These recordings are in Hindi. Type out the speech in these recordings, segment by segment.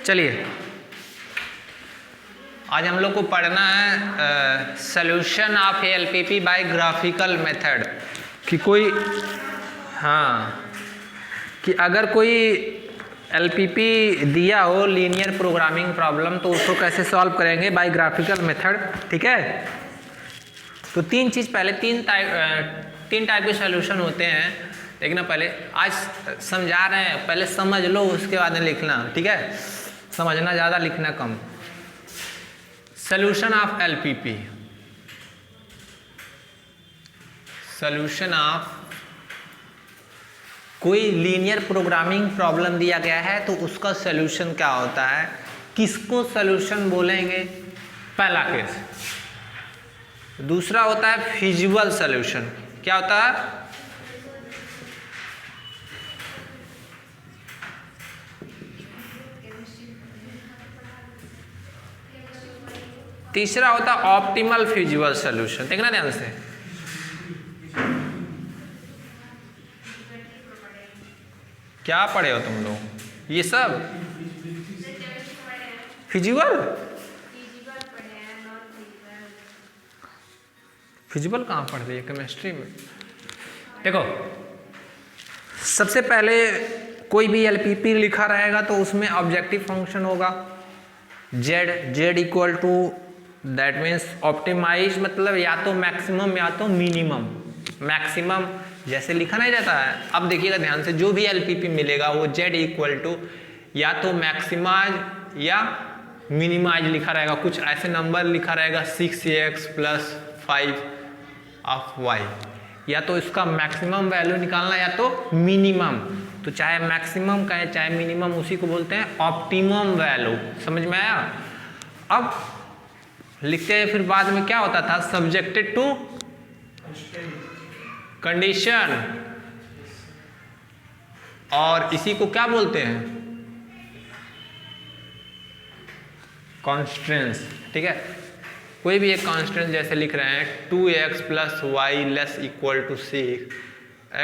चलिए आज हम लोग को पढ़ना है solution of LPP by graphical method. कि कोई कि अगर कोई एलपीपी दिया हो लीनियर प्रोग्रामिंग प्रॉब्लम तो उसको कैसे सॉल्व करेंगे बाय ग्राफिकल मेथड। ठीक है, तो तीन टाइप के सॉल्यूशन होते हैं। देखना पहले आज समझा रहे हैं, पहले समझ लो उसके बाद में लिखना। ठीक है, समझना ज़्यादा लिखना कम। Solution of LPP, solution of कोई लीनियर प्रोग्रामिंग प्रॉब्लम दिया गया है तो उसका सॉल्यूशन क्या होता है, किसको सॉल्यूशन बोलेंगे, पहला केस। दूसरा होता है फिजिबल सॉल्यूशन। क्या होता है? तीसरा होता है ऑप्टिमल फिजिबल सॉल्यूशन। देखना ध्यान से, क्या पढ़े हो तुम लोग ये सब? फिजिबल फिजिबल कहाँ पढ़ रही है केमिस्ट्री में? देखो, सबसे पहले कोई भी एलपीपी लिखा रहेगा तो उसमें ऑब्जेक्टिव फंक्शन होगा Z equal to, that means optimise, मतलब या तो मैक्सिमम या तो मिनिमम। मैक्सिमम जैसे लिखा नहीं रहता है, अब देखिएगा ध्यान से, जो भी एलपीपी मिलेगा वो जेड इक्वल टू या तो मैक्सिमाइज या मिनिमाइज लिखा रहेगा। कुछ ऐसे नंबर लिखा रहेगा 6x + 5 ऑफ y, या तो इसका मैक्सिमम वैल्यू निकालना या तो मिनिमम। तो चाहे मैक्सिमम कहें चाहे मिनिमम, उसी को बोलते हैं ऑप्टिमम वैल्यू। समझ में आया? अब लिखते हैं, फिर बाद में क्या होता था, सब्जेक्टेड टू कंडीशन, और इसी को क्या बोलते हैं, कॉन्स्टेंट्स। ठीक है, कोई भी एक कॉन्स्टेंट जैसे लिख रहे हैं 2x + y ≤ 6,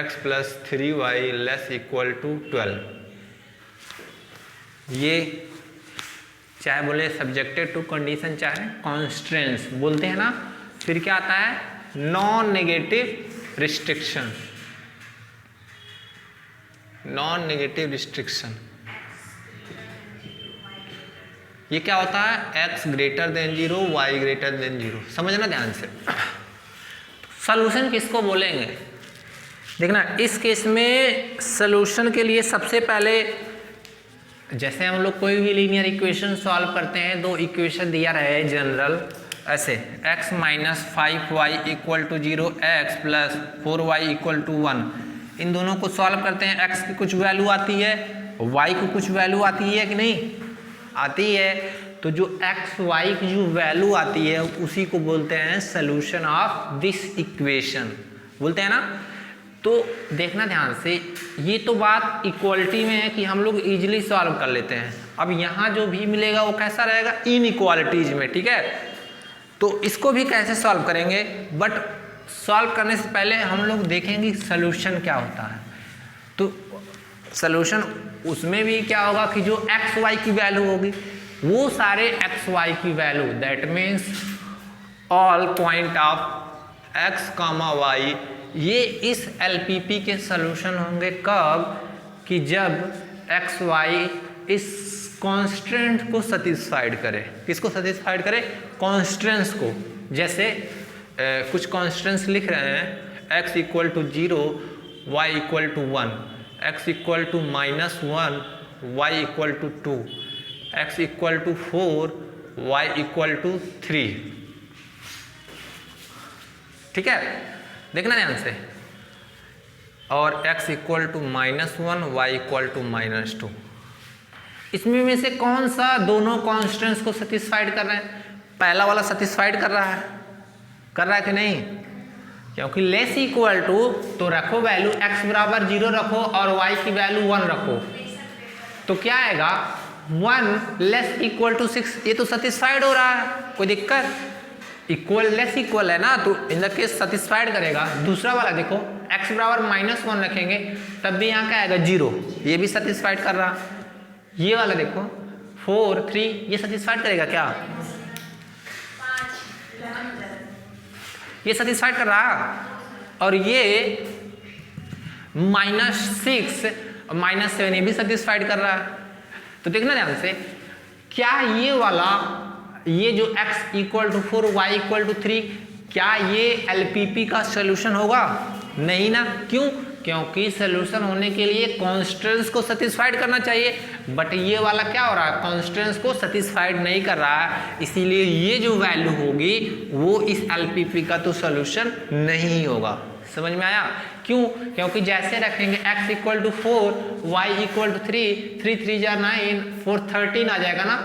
x + 3y ≤ 12, ये चाहे बोले सब्जेक्टेड टू कंडीशन चाहे कॉन्स्टेंट्स बोलते हैं ना। फिर क्या आता है, non negative restriction. Non negative restriction ये क्या होता है, x > 0 y > 0। समझना ध्यान से। सॉल्यूशन किसको बोलेंगे? देखना, इस केस में सॉल्यूशन के लिए सबसे पहले, जैसे हम लोग कोई भी लीनियर इक्वेशन सॉल्व करते हैं, दो इक्वेशन दिया रहे जनरल ऐसे, x - 5y = 0, x + 4y = 1। इन दोनों को सॉल्व करते हैं, x की कुछ वैल्यू आती है, y को कुछ वैल्यू आती है कि नहीं आती है। तो जो x y की जो वैल्यू आती है उसी को बोलते हैं सॉल्यूशन ऑफ दिस इक्वेशन, बोलते हैं ना। तो देखना ध्यान से, ये तो बात इक्वालिटी में है कि हम लोग इजीली सॉल्व कर लेते हैं। अब यहाँ जो भी मिलेगा वो कैसा रहेगा, इनइक्वालिटीज में। ठीक है, तो इसको भी कैसे सॉल्व करेंगे, बट सॉल्व करने से पहले हम लोग देखेंगे सॉल्यूशन क्या होता है। तो सॉल्यूशन उसमें भी क्या होगा कि जो एक्स वाई की वैल्यू होगी वो सारे एक्स वाई की value, that means all point of X, Y, ये इस एलपीपी के सॉल्यूशन होंगे। कब? कि जब एक्स वाई इस कॉन्स्टेंट को सेटिस्फाइड करे। किसको सेटिस्फाइड करे? कॉन्स्टेंट्स को। जैसे कुछ कॉन्स्टेंट्स लिख रहे हैं, x = 0 y = 1, x = -1 y = 2, x = 4 y = 3। ठीक है, देखना ध्यान से। और x = -1 y = -2। इसमें में से कौन सा दोनों कॉन्स्टेंट्स को सेटिस्फाइड कर रहे हैं? पहला वाला सेटिस्फाइड कर रहा है कि नहीं? क्योंकि लेस इक्वल टू, तो रखो वैल्यू x = 0 रखो और y की वैल्यू 1 रखो, तो क्या आएगा, 1 लेस इक्वल टू 6। ये तो सेटिस्फाइड हो रहा है, कोई दिक्कत? इक्वल लेस इक्वल है ना, तो इन द केस सेटिस्फाइड करेगा। दूसरा वाला देखो, x = -1 रखेंगे तब भी यहाँ क्या आएगा, 0, ये भी सेटिस्फाइड कर रहा। ये वाला देखो 4 3 ये सेटिस्फाइड करेगा क्या? ये सेटिस्फाइड कर रहा है। और ये -6 और -7 ये भी सेटिस्फाइड कर रहा है। तो देखना ध्यान से, क्या ये वाला, ये जो x = 4 y = 3, क्या ये LPP का सोल्यूशन होगा? नहीं ना। क्यों? क्योंकि सोल्यूशन होने के लिए कॉन्स्टेंट्स को सेटिस्फाइड करना चाहिए, बट ये वाला क्या हो रहा है? कॉन्स्टेंट्स को सेटिस्फाइड नहीं कर रहा है, इसीलिए ये जो वैल्यू होगी वो इस LPP का तो सोल्यूशन नहीं होगा। समझ में आया? क्यों? क्योंकि जैसे रखेंगे x = 4 y = 3, 3 3 जा 9, 4 13 आ जाएगा ना।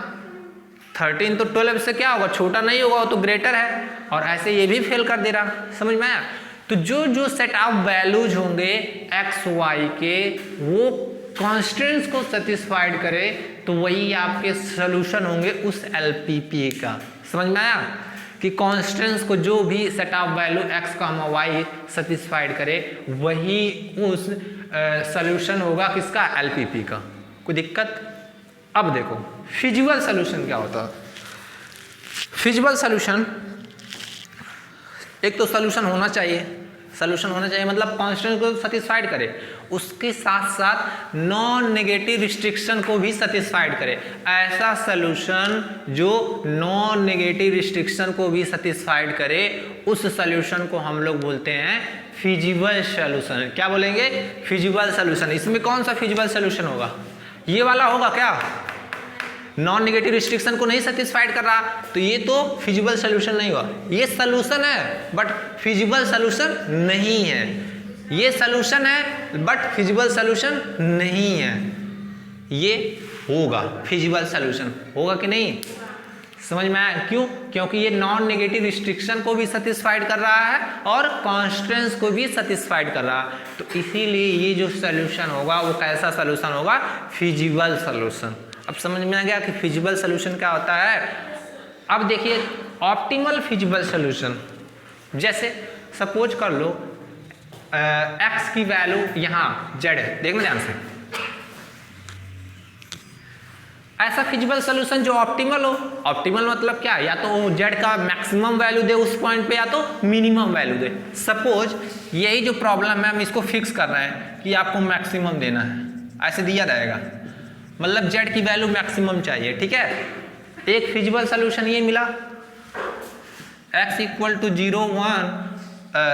13 तो 12 से क्या होगा? छोटा नहीं होगा, वो तो ग्रेटर है। और ऐसे ये भी फेल कर दे रहा। समझ में आया? तो जो जो सेट ऑफ वैल्यूज होंगे x y के, वो कॉन्स्टेंट्स को सेटिस्फाइड करे तो वही आपके सोल्यूशन होंगे उस LPP का। समझ में आया? कि कॉन्स्टेंट्स को जो भी set of value x, y satisfied करे वही उस सोल्यूशन होगा किसका? LPP का। कोई दिक्कत? अब देखो फिजिबल सोल्यूशन क्या होता है। फिजिबल सोल्यूशन, एक तो सोल्यूशन होना चाहिए, सोल्यूशन होना चाहिए मतलब कॉन्स्टेंट को सेटिस्फाइड करे, उसके साथ साथ नॉन नेगेटिव रिस्ट्रिक्शन को भी सेटिस्फाइड करे। ऐसा सोल्यूशन जो नॉन नेगेटिव रिस्ट्रिक्शन को भी सेटिस्फाइड करे, उस सोल्यूशन को हम लोग बोलते हैं फिजिबल सोल्यूशन। क्या बोलेंगे? Feasible solution. इसमें कौन सा फिजिबल सोल्यूशन होगा? ये वाला होगा क्या? नॉन नेगेटिव रिस्ट्रिक्शन को नहीं सेटिस्फाइड कर रहा, तो ये तो फिजिबल सोल्यूशन नहीं हुआ। ये सोल्यूशन है बट फिजिबल सोल्यूशन नहीं है। ये सोल्यूशन है बट फिजिबल सोल्यूशन नहीं है। ये होगा फिजिबल सोल्यूशन, होगा कि नहीं? समझ में आया? क्यों? क्योंकि ये नॉन नेगेटिव रिस्ट्रिक्शन को भी सेटिस्फाइड कर रहा है और कॉन्स्टेंट्स को भी सेटिस्फाइड कर रहा है। तो इसीलिए ये जो सोल्यूशन होगा वो कैसा सोल्यूशन होगा? Feasible solution. अब समझ में आ गया कि फिजिबल सोल्यूशन क्या होता है। अब देखिए ऑप्टिमल फिजिबल सोल्यूशन, जैसे सपोज कर लो x की वैल्यू यहाँ z है, देखना ध्यान से। ऐसा फिजिबल सोल्यूशन जो ऑप्टिमल हो, ऑप्टिमल मतलब क्या? या तो z का मैक्सिमम वैल्यू दे उस पॉइंट पे, या तो मिनिमम वैल्यू दे। सपोज यही जो प्रॉब्लम है हम इसको फिक्स कर रहे हैं कि आपको मैक्सिमम देना है, ऐसे दिया जाएगा, मतलब z की वैल्यू मैक्सिमम चाहिए। ठीक है, एक फिजिबल सोल्यूशन ये मिला x = 0 1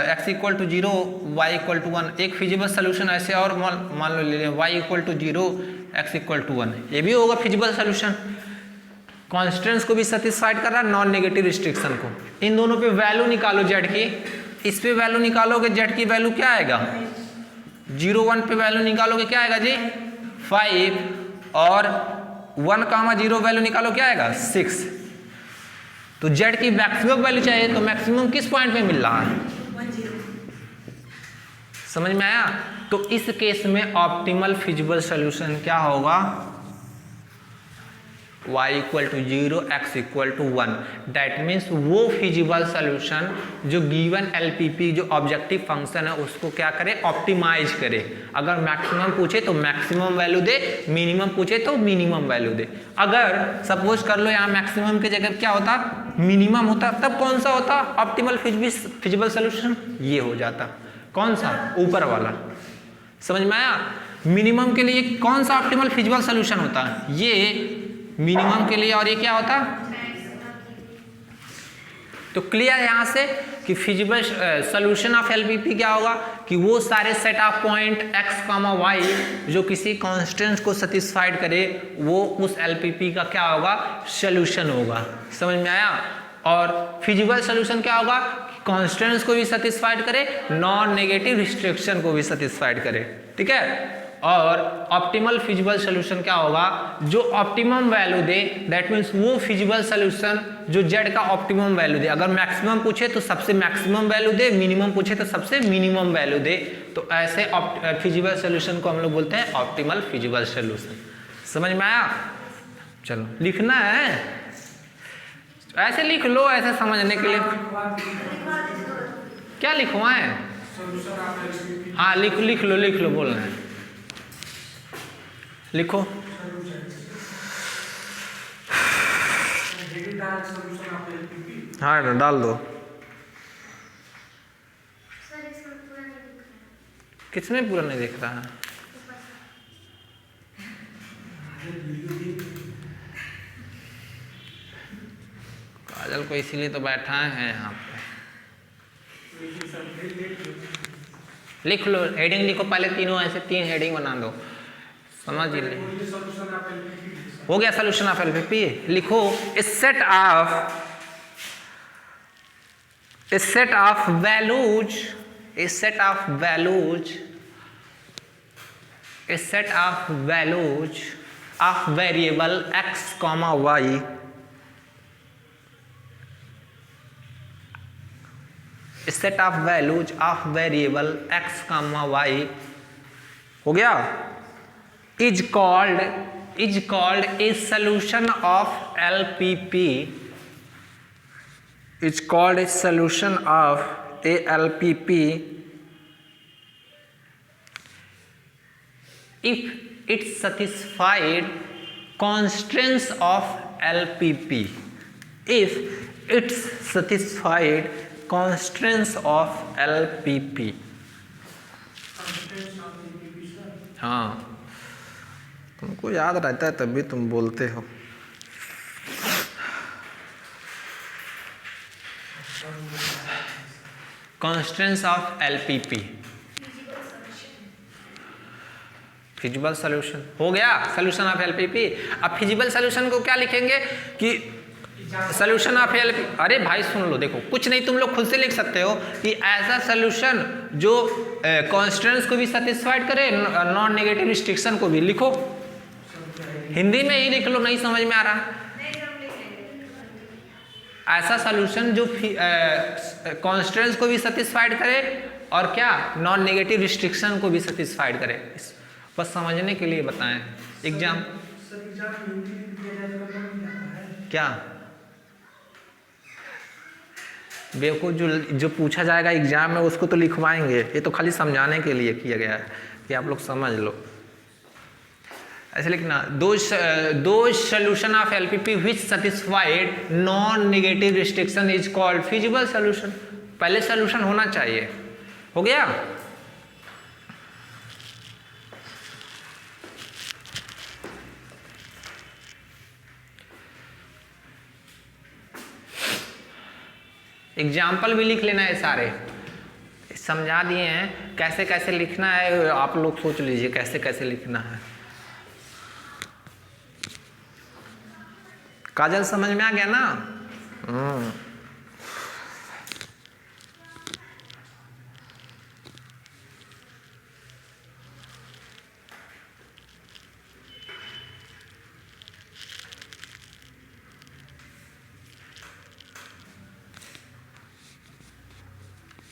x = 0 y = 1। एक फिजिबल सोल्यूशन ऐसे और मान लो ले लें y = 0 x = 1, ये भी होगा फिजिबल सोल्यूशन। कॉन्स्टेंट्स को भी सेटिस्फाइड कर रहा है, नॉन नेगेटिव रिस्ट्रिक्शन को। इन दोनों पे वैल्यू निकालो z की, इस पे वैल्यू निकालोगे z की वैल्यू क्या आएगा? 0 1 पे वैल्यू निकालोगे क्या आएगा जी? 5, और 1, 0 वैल्यू निकालो क्या आएगा? 6। तो z की मैक्सिमम वैल्यू चाहिए, तो मैक्सिमम किस पॉइंट पे मिल रहा है? 10। समझ में आया? तो इस केस में ऑप्टिमल फिजिबल सोल्यूशन क्या होगा? y = 0 x = 1। दैट मीन्स वो फिजिबल सोल्यूशन जो गिवन LPP जो ऑब्जेक्टिव फंक्शन है उसको क्या करे? ऑप्टिमाइज करे। अगर मैक्सिमम पूछे तो मैक्सिमम वैल्यू दे, मिनिमम पूछे तो मिनिमम वैल्यू दे। अगर सपोज कर लो यहाँ मैक्सिमम की जगह क्या होता? मिनिमम होता, तब कौन सा होता? ऑप्टिमल फिजिबल सोल्यूशन ये हो जाता। कौन सा? ऊपर वाला। समझ में आया? मिनिमम के लिए कौन सा ऑप्टिमल फिजिबल सोल्यूशन होता? ये मिनिमम के लिए, और ये क्या होता? तो क्लियर यहाँ से कि फिजिबल सोल्यूशन ऑफ LPP क्या होगा? कि वो सारे set of point x, y जो किसी कांस्टेंट को सेटिस्फाइड करे वो उस LPP का क्या होगा? सोल्यूशन होगा। समझ में आया? और फिजिबल सोल्यूशन क्या होगा? कांस्टेंट्स को भी सेटिस्फाइड करे, नॉन नेगेटिव रिस्ट्रिक्शन को भी सेटिस्फाइड करे। ठीक है? और ऑप्टिमल फिजिबल सोल्यूशन क्या होगा? जो optimum value they, that means वो फिजिबल सोल्यूशन जो z का ऑप्टिमम वैल्यू दे। अगर मैक्सिमम पूछे तो सबसे मैक्सिमम वैल्यू दे, मिनिमम पूछे तो सबसे मिनिमम वैल्यू दे। तो ऐसे फिजिबल सोल्यूशन को हम लोग बोलते हैं ऑप्टिमल फिजिबल सोल्यूशन। समझ में आया? चलो लिखना है, ऐसे लिख लो, ऐसे समझने के लिए। क्या लिखवाएं? हाँ लिख लो बोलना है, लिखो। हाँ डाल दो। किसमें पूरा नहीं दिख रहा है? काजल को इसीलिए तो बैठा है यहाँ पे। लिख लो, हेडिंग लिखो पहले, तीनों ऐसे 3 हेडिंग बना दो, समझ ली। हो गया सोल्यूशन ऑफ एलपीपी। लिखो a set of values of variable x, y, a set of values of variable x, y हो गया, is called a solution of LPP, is called a solution of a LPP if it satisfied constraints of LPP, if it's satisfied constraints of LPP। हाँ, तुमको याद रहता है तभी तुम बोलते हो। constraints of LPP, feasible solution हो गया, सोल्यूशन ऑफ LPP। अब फिजिबल सोल्यूशन को क्या लिखेंगे कि सोल्यूशन ऑफ LPP। अरे भाई सुन लो, देखो कुछ नहीं, तुम लोग खुद से लिख सकते हो कि ऐसा सोल्यूशन जो कॉन्स्टेंट्स को भी सेटिस्फाइड करे, नॉन नेगेटिव रिस्ट्रिक्शन को भी। लिखो, हिंदी में ही लिख लो, नहीं समझ में आ रहा। ऐसा सोल्यूशन जो कॉन्स्टेंट्स को भी सेटिस्फाइड करे और क्या, नॉन नेगेटिव रिस्ट्रिक्शन को भी सेटिस्फाइड करे। बस समझने के लिए बताएं। एग्जाम क्या बेवकूफ, जो पूछा जाएगा एग्जाम में उसको तो लिखवाएंगे, ये तो खाली समझाने के लिए किया गया है कि आप लोग समझ लो। ऐसे लिखना, दो solution of LPP which satisfied non negative restriction is called feasible solution. पहले सोल्यूशन होना चाहिए। हो गया। एग्जाम्पल भी लिख लेना है, सारे समझा दिए हैं कैसे कैसे लिखना है। आप लोग सोच लीजिए कैसे कैसे लिखना है। काजल समझ में आ गया ना?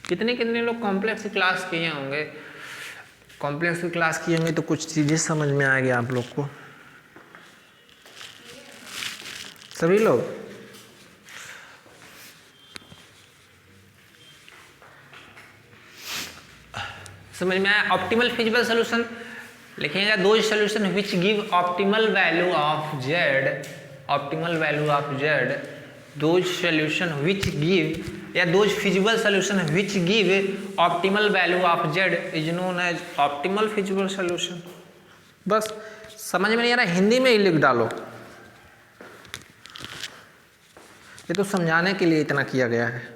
कितने कितने लोग कॉम्प्लेक्स क्लास किए होंगे? कॉम्प्लेक्स की क्लास किए होंगे तो कुछ चीजें समझ में आएगी आप लोग को। सभी लोग समझ में आया? ऑप्टिमल फिजिबल सोल्यूशन लिखेगा, दो solution which give optimal value of Z, optimal value of Z, those solution which give, या those feasible solution which give optimal value of z is known as optimal feasible solution। बस समझ में नहीं आ रहा, हिंदी में ही लिख डालो। ये तो समझाने के लिए इतना किया गया है।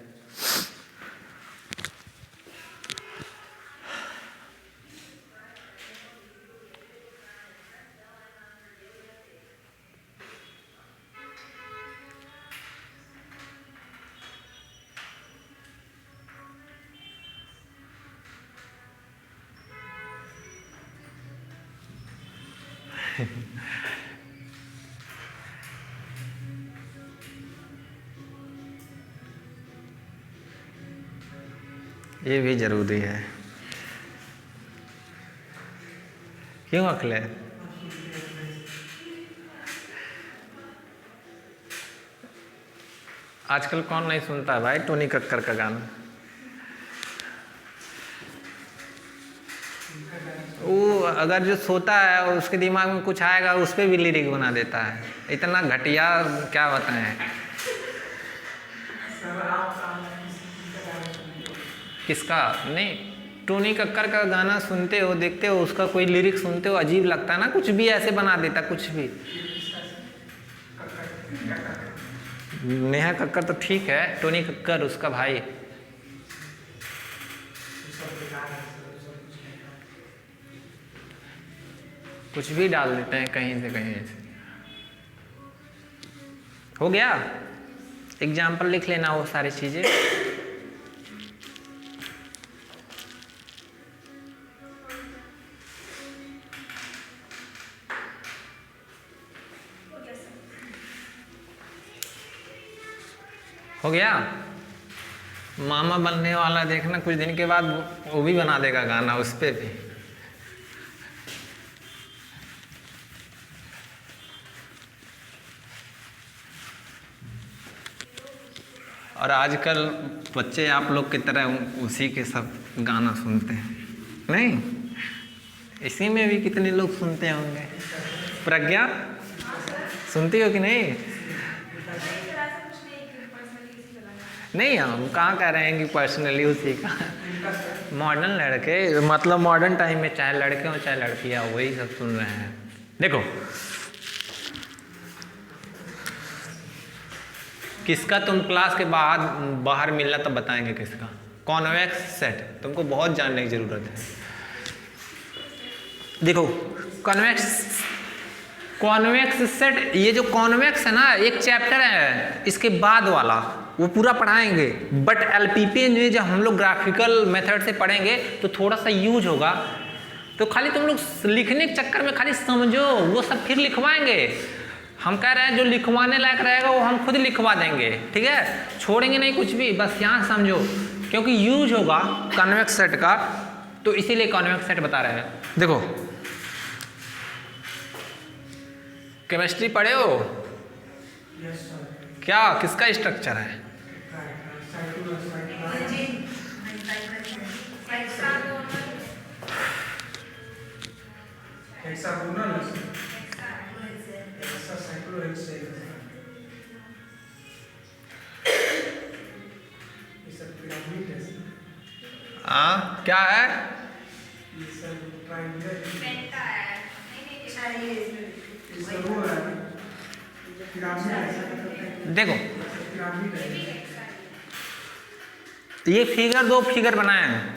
ये भी जरूरी है। क्यों अखिले? आजकल कौन नहीं सुनता है भाई टोनी कक्कर का गाना? वो अगर जो सोता है और उसके दिमाग में कुछ आएगा उस पर भी लिरिक बना देता है। इतना घटिया क्या बताएं। किसका? नहीं, टोनी कक्कर का गाना सुनते हो, देखते हो, उसका कोई लिरिक सुनते हो, अजीब लगता है ना, कुछ भी ऐसे बना देता, कुछ भी। नेहा कक्कर तो ठीक है, टोनी कक्कर उसका भाई। कुछ भी डाल देते हैं कहीं से कहीं से। हो गया? एग्जाम्पल लिख लेना वो सारी चीजें। हो गया? मामा बनने वाला देखना, कुछ दिन के बाद वो भी बना देगा गाना उस पे भी। और आजकल बच्चे आप लोग की तरह उसी के सब गाना सुनते हैं, नहीं? इसी में भी कितने लोग सुनते होंगे। प्रज्ञा सुनती हो कि नहीं? नहीं, हम कहाँ कह रहे हैं कि पर्सनली उसी का। मॉडर्न लड़के, मतलब मॉडर्न टाइम में चाहे लड़के हो चाहे लड़कियाँ, वही सब सुन रहे हैं। देखो, किसका तुम क्लास के बाद बाहर मिलना तब बताएंगे किसका। कॉन्वेक्स सेट तुमको बहुत जानने की जरूरत है। देखो, कॉन्वेक्स सेट, ये जो कॉन्वेक्स है ना, एक चैप्टर है इसके बाद वाला, वो पूरा पढ़ाएंगे। बट एलपीपी में जब हम लोग ग्राफिकल मेथड से पढ़ेंगे तो थोड़ा सा यूज होगा। तो खाली तुम लोग लिखने के चक्कर में खाली समझो, वो सब फिर लिखवाएंगे। हम कह रहे हैं जो लिखवाने लायक रहेगा वो हम खुद लिखवा देंगे, ठीक है? छोड़ेंगे नहीं कुछ भी, बस यहाँ समझो, क्योंकि यूज होगा कॉन्वेक्स सेट का, तो इसीलिए कॉन्वेक्स सेट बता रहे हैं। देखो, केमिस्ट्री पढ़े हो? क्या किसका स्ट्रक्चर है? क्या है? देखो, ये फिगर, दो फिगर बनाए हैं।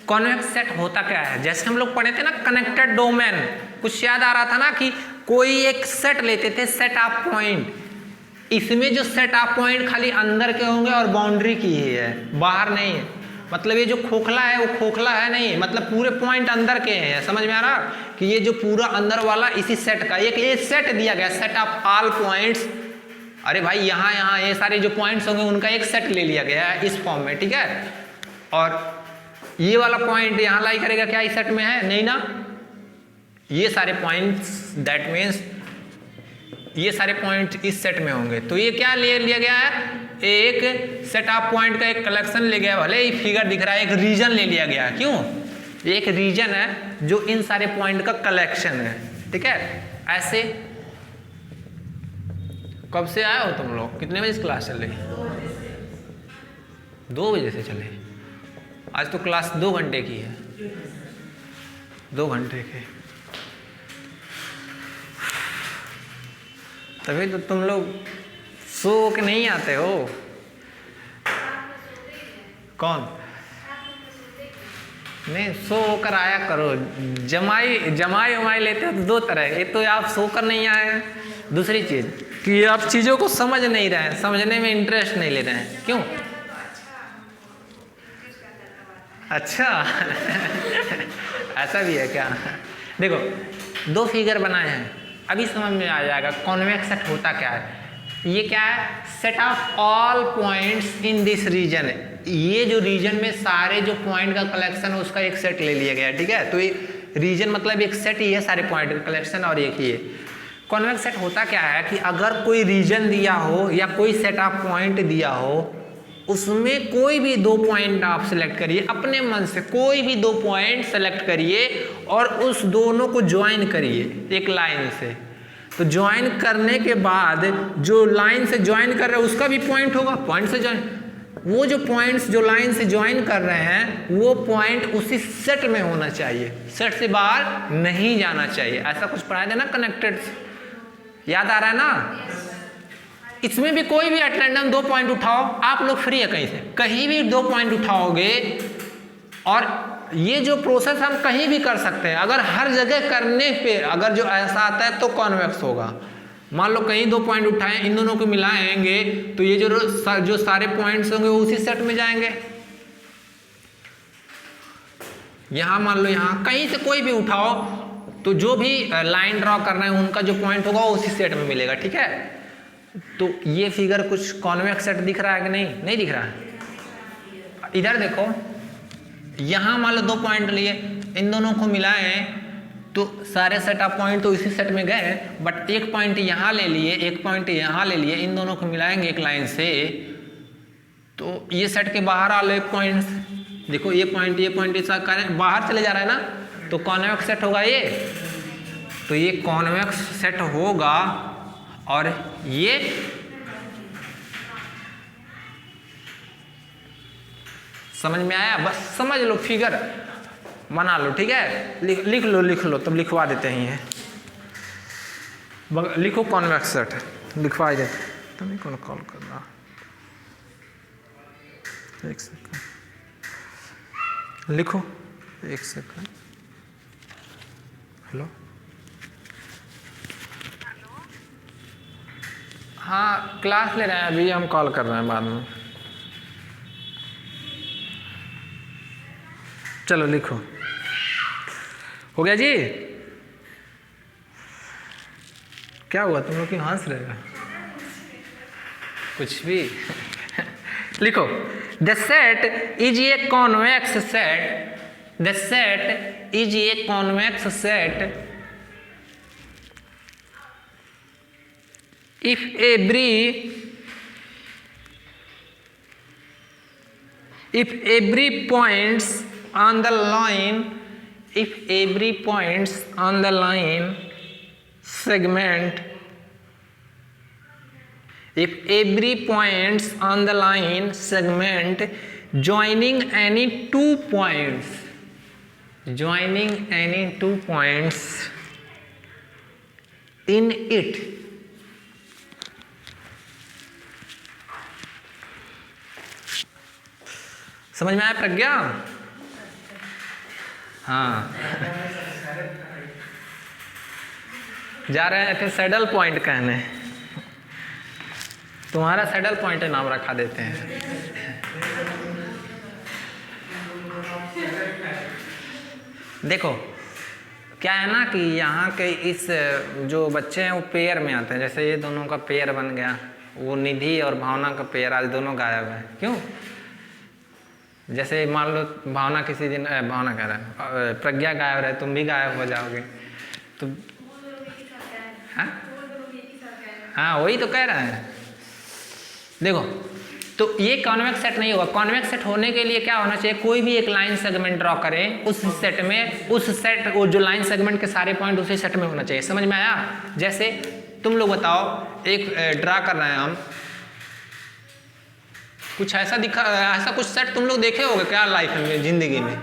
कॉन्वेक्स सेट होता क्या है? जैसे हम लोग पढ़े थे ना कनेक्टेड डोमेन, कुछ याद आ रहा था ना कि कोई एक सेट लेते थे, सेट ऑफ पॉइंट। इसमें जो सेट ऑफ पॉइंट खाली अंदर के होंगे और बाउंड्री की ही है, बाहर नहीं है। मतलब ये जो खोखला है वो खोखला है नहीं, मतलब पूरे पॉइंट अंदर के हैं। समझ में आ रहा कि ये जो पूरा अंदर वाला इसी सेट का एक ये सेट दिया गया, सेट ऑफ ऑल पॉइंट्स। अरे भाई, यहाँ ये सारे जो पॉइंट्स होंगे उनका एक सेट ले लिया गया है इस फॉर्म में, ठीक है? और ये वाला पॉइंट यहाँ लाई करेगा क्या इस सेट में है? नहीं ना। ये सारे पॉइंट्स, दैट मीन्स ये सारे पॉइंट इस सेट में होंगे। तो ये क्या ले लिया गया है? एक सेट ऑफ पॉइंट का एक कलेक्शन ले गया। भले ही फिगर दिख रहा है, एक रीजन ले लिया गया। क्यों? एक रीजन है जो इन सारे पॉइंट का कलेक्शन है, ठीक है? ऐसे कब से आए हो तुम लोग? कितने बजे क्लास चल रही? 2 बजे से चले। आज तो क्लास 2 घंटे की है, 2 घंटे के। तभी तो तुम लोग सो के नहीं आते हो। कौन? नहीं, सो होकर आया करो। जमाई उमाई लेते हो तो 2 तरह। एक तो आप सोकर नहीं आए, दूसरी चीज कि आप चीजों को समझ नहीं रहे हैं, समझने में इंटरेस्ट नहीं ले रहे हैं। क्यों? अच्छा ऐसा भी है क्या? देखो, 2 फिगर बनाए हैं, अभी समझ में आ जाएगा कॉन्वेक्स सेट होता क्या है। ये क्या है? Set of all points in this region. ये जो रीजन में सारे जो पॉइंट का कलेक्शन है उसका एक सेट ले लिया गया, ठीक है? तो ये रीजन मतलब एक सेट ही है, सारे पॉइंट का कलेक्शन, और एक ही है। कॉन्वेक्स सेट होता क्या है कि अगर कोई रीजन दिया हो या कोई सेट ऑफ पॉइंट दिया हो, उसमें कोई भी 2 पॉइंट आप सेलेक्ट करिए, अपने मन से कोई भी 2 पॉइंट सेलेक्ट करिए और उस दोनों को ज्वाइन करिए एक लाइन से। तो ज्वाइन करने के बाद जो लाइन से ज्वाइन कर रहे हैं उसका भी पॉइंट होगा, पॉइंट से ज्वाइन, वो जो पॉइंट्स जो लाइन से ज्वाइन कर रहे हैं वो पॉइंट उसी सेट में होना चाहिए, सेट से बाहर नहीं जाना चाहिए। ऐसा कुछ पढ़ाया था ना कनेक्टेड, याद आ रहा है ना? इसमें भी कोई भी एट रैंडम 2 पॉइंट उठाओ, आप लोग फ्री है कहीं से, कहीं भी 2 पॉइंट उठाओगे और ये जो प्रोसेस हम कहीं भी कर सकते हैं। अगर हर जगह करने पे अगर जो ऐसा आता है तो कॉन्वेक्स होगा। मान लो कहीं 2 पॉइंट उठाएं, इन दोनों को मिलाएंगे तो ये जो सारे पॉइंट्स होंगे वो उसी सेट में जाएंगे। यहां मान लो यहां कहीं से कोई भी उठाओ तो जो भी लाइन ड्रॉ कर रहे हैं उनका जो पॉइंट होगा वो उसी सेट में मिलेगा, ठीक है? तो ये फिगर कुछ कॉन्वेक्स सेट दिख रहा है कि नहीं? नहीं दिख रहा है। इधर देखो, यहां मान लो 2 पॉइंट लिए, इन दोनों को मिलाएं तो सारे सेट ऑफ पॉइंट तो इसी सेट में गए, बट एक पॉइंट यहाँ ले लिए, एक पॉइंट यहाँ ले लिए, इन दोनों को मिलाएंगे एक लाइन से तो ये सेट के बाहर आ लो एक पॉइंट, देखो ये पॉइंट ऐसा बाहर चले जा रहा है ना, तो कॉन्वेक्स सेट होगा ये। तो ये कॉन्वेक्स सेट होगा और ये समझ में आया? बस समझ लो, फिगर बना लो, ठीक है? लिख लो तब लिखवा देते हैं। ये लिखो कॉन्वेक्स सेट, लिखवा देते। तुम कौन कॉल कर रहा? एक सेकंड लिखो, एक सेकंड। हेलो, हाँ क्लास ले रहे हैं अभी, हम कॉल कर रहे हैं बाद में। चलो लिखो, हो गया जी? क्या हुआ, तुम लोग क्यों हंस रहे हो? कुछ भी लिखो। The set is a convex set, the set is a convex set if every points on the line, if every points on the line segment, if every points on the line segment joining any 2 points, joining any 2 points in it, समझ में आया प्रज्ञा? हाँ जा रहे थे सैडल पॉइंट कहने, तुम्हारा सैडल पॉइंट नाम रखा देते हैं। देखो क्या है ना कि यहाँ के इस जो बच्चे हैं वो पेयर में आते हैं, जैसे ये दोनों का पेयर बन गया, वो निधि और भावना का पेयर आज दोनों गायब है। क्यों? जैसे मान लो भावना किसी दिन, भावना कह रहा है प्रज्ञा गायब रहे, तुम भी गायब हो जाओगे तो हाँ वही तो कह रहा है। देखो तो ये कॉन्वेक्स सेट नहीं होगा। कॉन्वेक्स सेट होने के लिए क्या होना चाहिए? कोई भी एक लाइन सेगमेंट ड्रॉ करें, उस सेट में उस सेट वो जो लाइन सेगमेंट के सारे पॉइंट उसी सेट में होना चाहिए। समझ में आया? जैसे तुम लोग बताओ, एक ड्रा कर रहे हैं हम, कुछ ऐसा दिखा, ऐसा कुछ सेट तुम लोग देखे होगे क्या लाइफ में, जिंदगी में?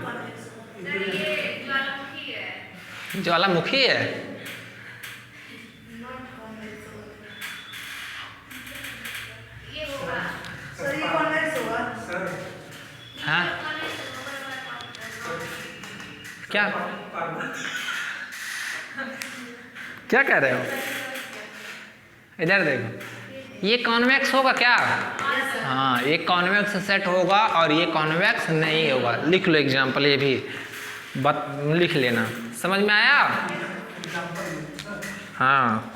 ज्वालामुखी है। हाँ क्या क्या कह रहे हो? इधर देखो, ये कॉन्वेक्स होगा क्या? हाँ ये कॉन्वेक्स सेट होगा और ये कॉन्वेक्स नहीं होगा। लिख लो एग्जांपल, ये भी लिख लेना। समझ में आया? हाँ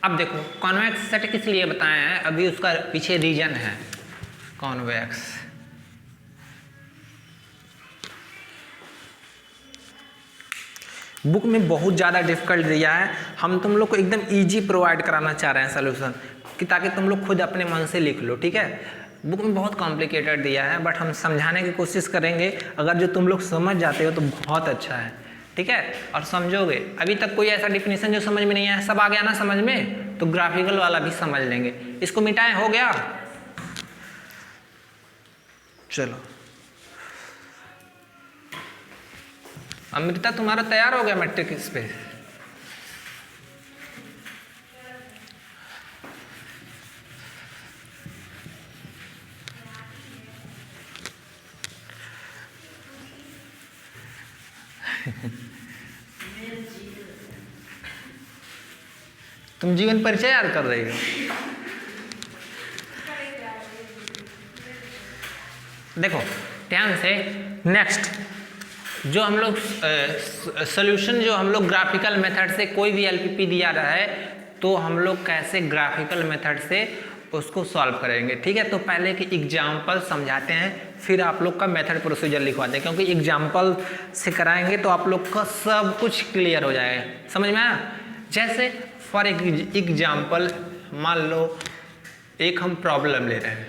अब देखो कॉन्वेक्स सेट किस लिए बताया है, अभी उसका पीछे रीजन है। कॉन्वेक्स बुक में बहुत ज़्यादा डिफिकल्ट दिया है, हम तुम लोग को एकदम इजी प्रोवाइड कराना चाह रहे हैं सोल्यूशन कि ताकि तुम लोग खुद अपने मन से लिख लो, ठीक है। बुक में बहुत कॉम्प्लिकेटेड दिया है बट हम समझाने की कोशिश करेंगे, अगर जो तुम लोग समझ जाते हो तो बहुत अच्छा है, ठीक है, और समझोगे। अभी तक कोई ऐसा डिफिनीशन जो समझ में नहीं आया, सब आ गया ना समझ में, तो ग्राफिकल वाला भी समझ लेंगे। इसको मिटाएं, हो गया। चलो अमृता तुम्हारा तैयार हो गया मैट्रिक्स पे? तुम जीवन परिचय याद कर रही हो? देखो ध्यान से, नेक्स्ट जो हम लोग सोल्यूशन जो हम लोग ग्राफिकल मेथड से, कोई भी एलपीपी दिया रहा है तो हम लोग कैसे ग्राफिकल मेथड से उसको सॉल्व करेंगे, ठीक है। तो पहले एक एग्जाम्पल समझाते हैं, फिर आप लोग का मेथड प्रोसीजर लिखवाते हैं, क्योंकि एग्जाम्पल से कराएंगे तो आप लोग का सब कुछ क्लियर हो जाएगा, समझ में आया। जैसे फॉर एग्जाम्पल मान लो एक हम प्रॉब्लम ले रहे हैं,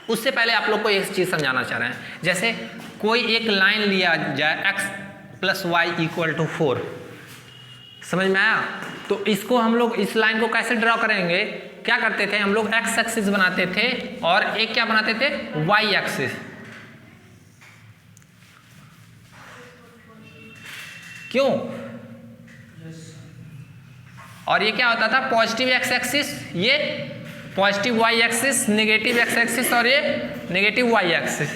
उससे पहले आप लोग को एक चीज़ समझाना चाह रहे हैं। जैसे कोई एक लाइन लिया जाए x + y = 4, समझ में आया। तो इसको हम लोग इस लाइन को कैसे ड्रॉ करेंगे, क्या करते थे हम लोग, x एक्सिस बनाते थे और एक क्या बनाते थे, y एक्सिस। क्यों? और ये क्या होता था, पॉजिटिव x एक्सिस, ये positive y axis, negative x axis और ये negative y axis.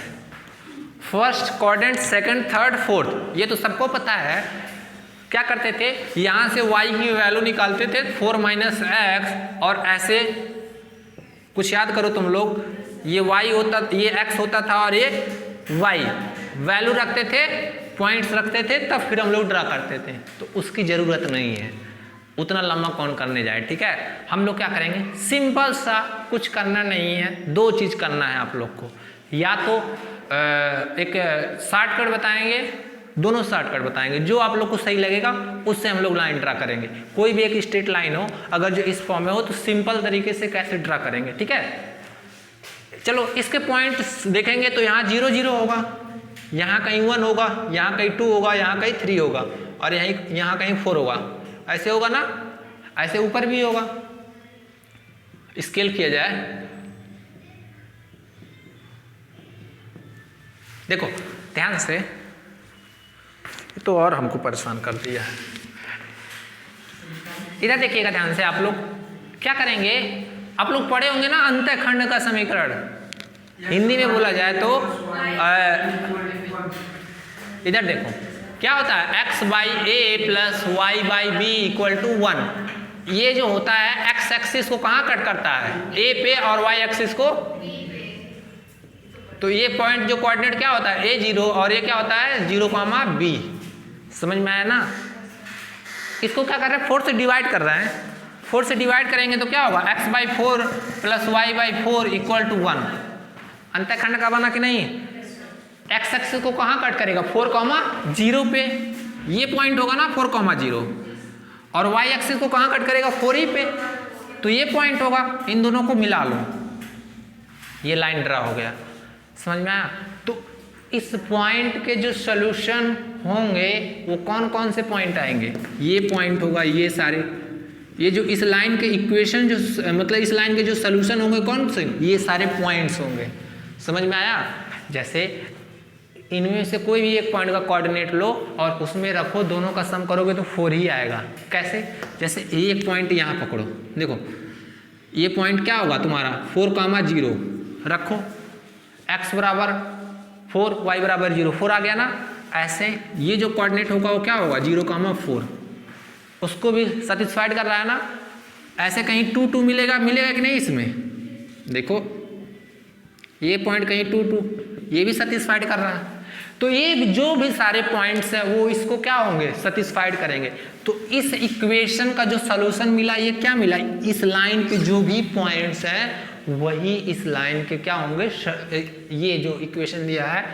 First quadrant, second, third, fourth, ये तो सबको पता है। क्या करते थे, यहाँ से y की वैल्यू निकालते थे 4 - x, और ऐसे कुछ याद करो तुम लोग, ये y होता, ये x होता था और ये y, वैल्यू रखते थे, पॉइंट्स रखते थे, तब फिर हम लोग ड्रा करते थे। तो उसकी ज़रूरत नहीं है, उतना लंबा कौन करने जाए, ठीक है। हम लोग क्या करेंगे, सिंपल सा, कुछ करना नहीं है, दो चीज़ करना है आप लोग को। या तो एक शॉर्टकट बताएंगे, दोनों शॉर्टकट बताएंगे, जो आप लोग को सही लगेगा उससे हम लोग लाइन ड्रा करेंगे। कोई भी एक स्ट्रेट लाइन हो, अगर जो इस फॉर्म में हो तो सिंपल तरीके से कैसे ड्रा करेंगे, ठीक है। चलो इसके पॉइंट देखेंगे तो यहाँ 0 0 होगा, यहाँ कहीं 1 होगा, यहाँ कहीं 2 होगा, यहाँ कहीं 3 होगा, और यहाँ कहीं 4 होगा, ऐसे होगा ना, ऐसे ऊपर भी होगा। स्केल किया जाए, देखो ध्यान से, तो और हमको परेशान कर दिया है। इधर देखिएगा ध्यान से, आप लोग क्या करेंगे, आप लोग पढ़े होंगे ना अंतःखंड का समीकरण, हिंदी में बोला जाए तो इधर देखो क्या होता है, x/a + y/b = 1। ये जो होता है x एक्सिस को कहाँ कट करता है, a पे, और y एक्सिस को, तो ये पॉइंट जो कोऑर्डिनेट क्या होता है, a0, और ये क्या होता है 0, b। समझ में आया ना। इसको क्या कर रहे हैं, 4 से डिवाइड कर रहे हैं, 4 से डिवाइड करेंगे तो क्या होगा, x/4 + y/4 = 1। अंतःखंड का बना कि नहीं। x एक्सिस को कहाँ कट करेगा, 4, 0 पे, ये पॉइंट होगा ना 4, 0, और y एक्सिस को कहाँ कट करेगा, 4 ही पे, तो ये पॉइंट होगा। इन दोनों को मिला लो, ये लाइन ड्रा हो गया, समझ में आया। तो इस पॉइंट के जो सॉल्यूशन होंगे वो कौन कौन से पॉइंट आएंगे, ये पॉइंट होगा, ये सारे, ये जो इस लाइन के इक्वेशन, जो मतलब इस लाइन के जो सॉल्यूशन होंगे कौन से, ये सारे पॉइंट्स होंगे, समझ में आया। जैसे इनमें से कोई भी एक पॉइंट का कोऑर्डिनेट लो और उसमें रखो, दोनों का सम करोगे तो 4 ही आएगा। कैसे, जैसे एक पॉइंट यहाँ पकड़ो, देखो ये पॉइंट क्या होगा तुम्हारा, 4, 0 रखो, x = 4, y = 0, 4 आ गया ना। ऐसे ये जो कोऑर्डिनेट होगा वो क्या होगा, 0, 4, उसको भी सेटिस्फाइड कर रहा है ना। ऐसे कहीं 2, 2 मिलेगा कि नहीं, इसमें देखो ये पॉइंट कहीं 2, 2, ये भी सेटिस्फाइड कर रहा है। तो ये जो भी सारे पॉइंट्स हैं वो इसको क्या होंगे, सेटिस्फाइड करेंगे। तो इस इक्वेशन का जो सॉल्यूशन मिला, ये क्या मिला, इस लाइन के जो भी पॉइंट्स हैं वही इस लाइन के क्या होंगे, ये जो इक्वेशन दिया है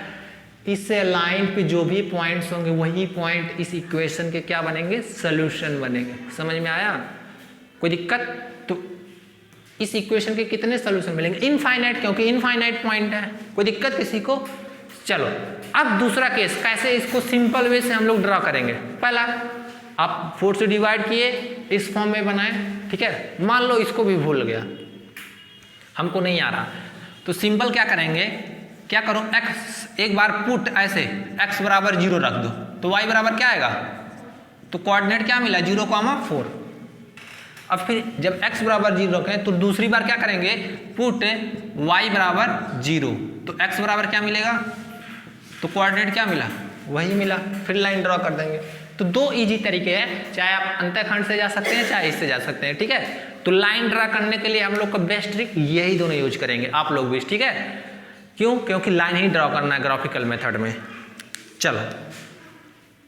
इससे लाइन पे जो भी पॉइंट्स होंगे वही पॉइंट इस इक्वेशन के क्या बनेंगे, सोल्यूशन बनेंगे। समझ में आया? कोई दिक्कत? तो इस इक्वेशन के कितने सोल्यूशन मिलेंगे? इनफाइनाइट, क्योंकि इनफाइनाइट पॉइंट है। कोई दिक्कत किसी को? चलो अब दूसरा केस, कैसे इसको सिंपल वे से हम लोग ड्रा करेंगे। पहला आप 4 से डिवाइड किए, इस फॉर्म में बनाए, ठीक है। मान लो इसको भी भूल गया, हमको नहीं आ रहा, तो सिंपल क्या करेंगे, क्या करो, x एक बार पुट ऐसे x बराबर 0 रख दो, तो y बराबर क्या आएगा, तो कोऑर्डिनेट क्या मिला 0,4। अब फिर जब x बराबर 0 रखें तो दूसरी बार क्या करेंगे, पुट y बराबर 0, तो x बराबर क्या मिलेगा, तो कोऑर्डिनेट क्या मिला, वही मिला। फिर लाइन ड्रॉ कर देंगे। तो दो इजी तरीके हैं, चाहे आप अंतःखंड से जा सकते हैं चाहे इससे जा सकते हैं, ठीक है। तो लाइन ड्रा करने के लिए हम लोग का बेस्ट ट्रिक यही दोनों यूज करेंगे, आप लोग भी, ठीक है। क्यों? क्योंकि लाइन ही ड्रॉ करना है ग्राफिकल मेथड में। चलो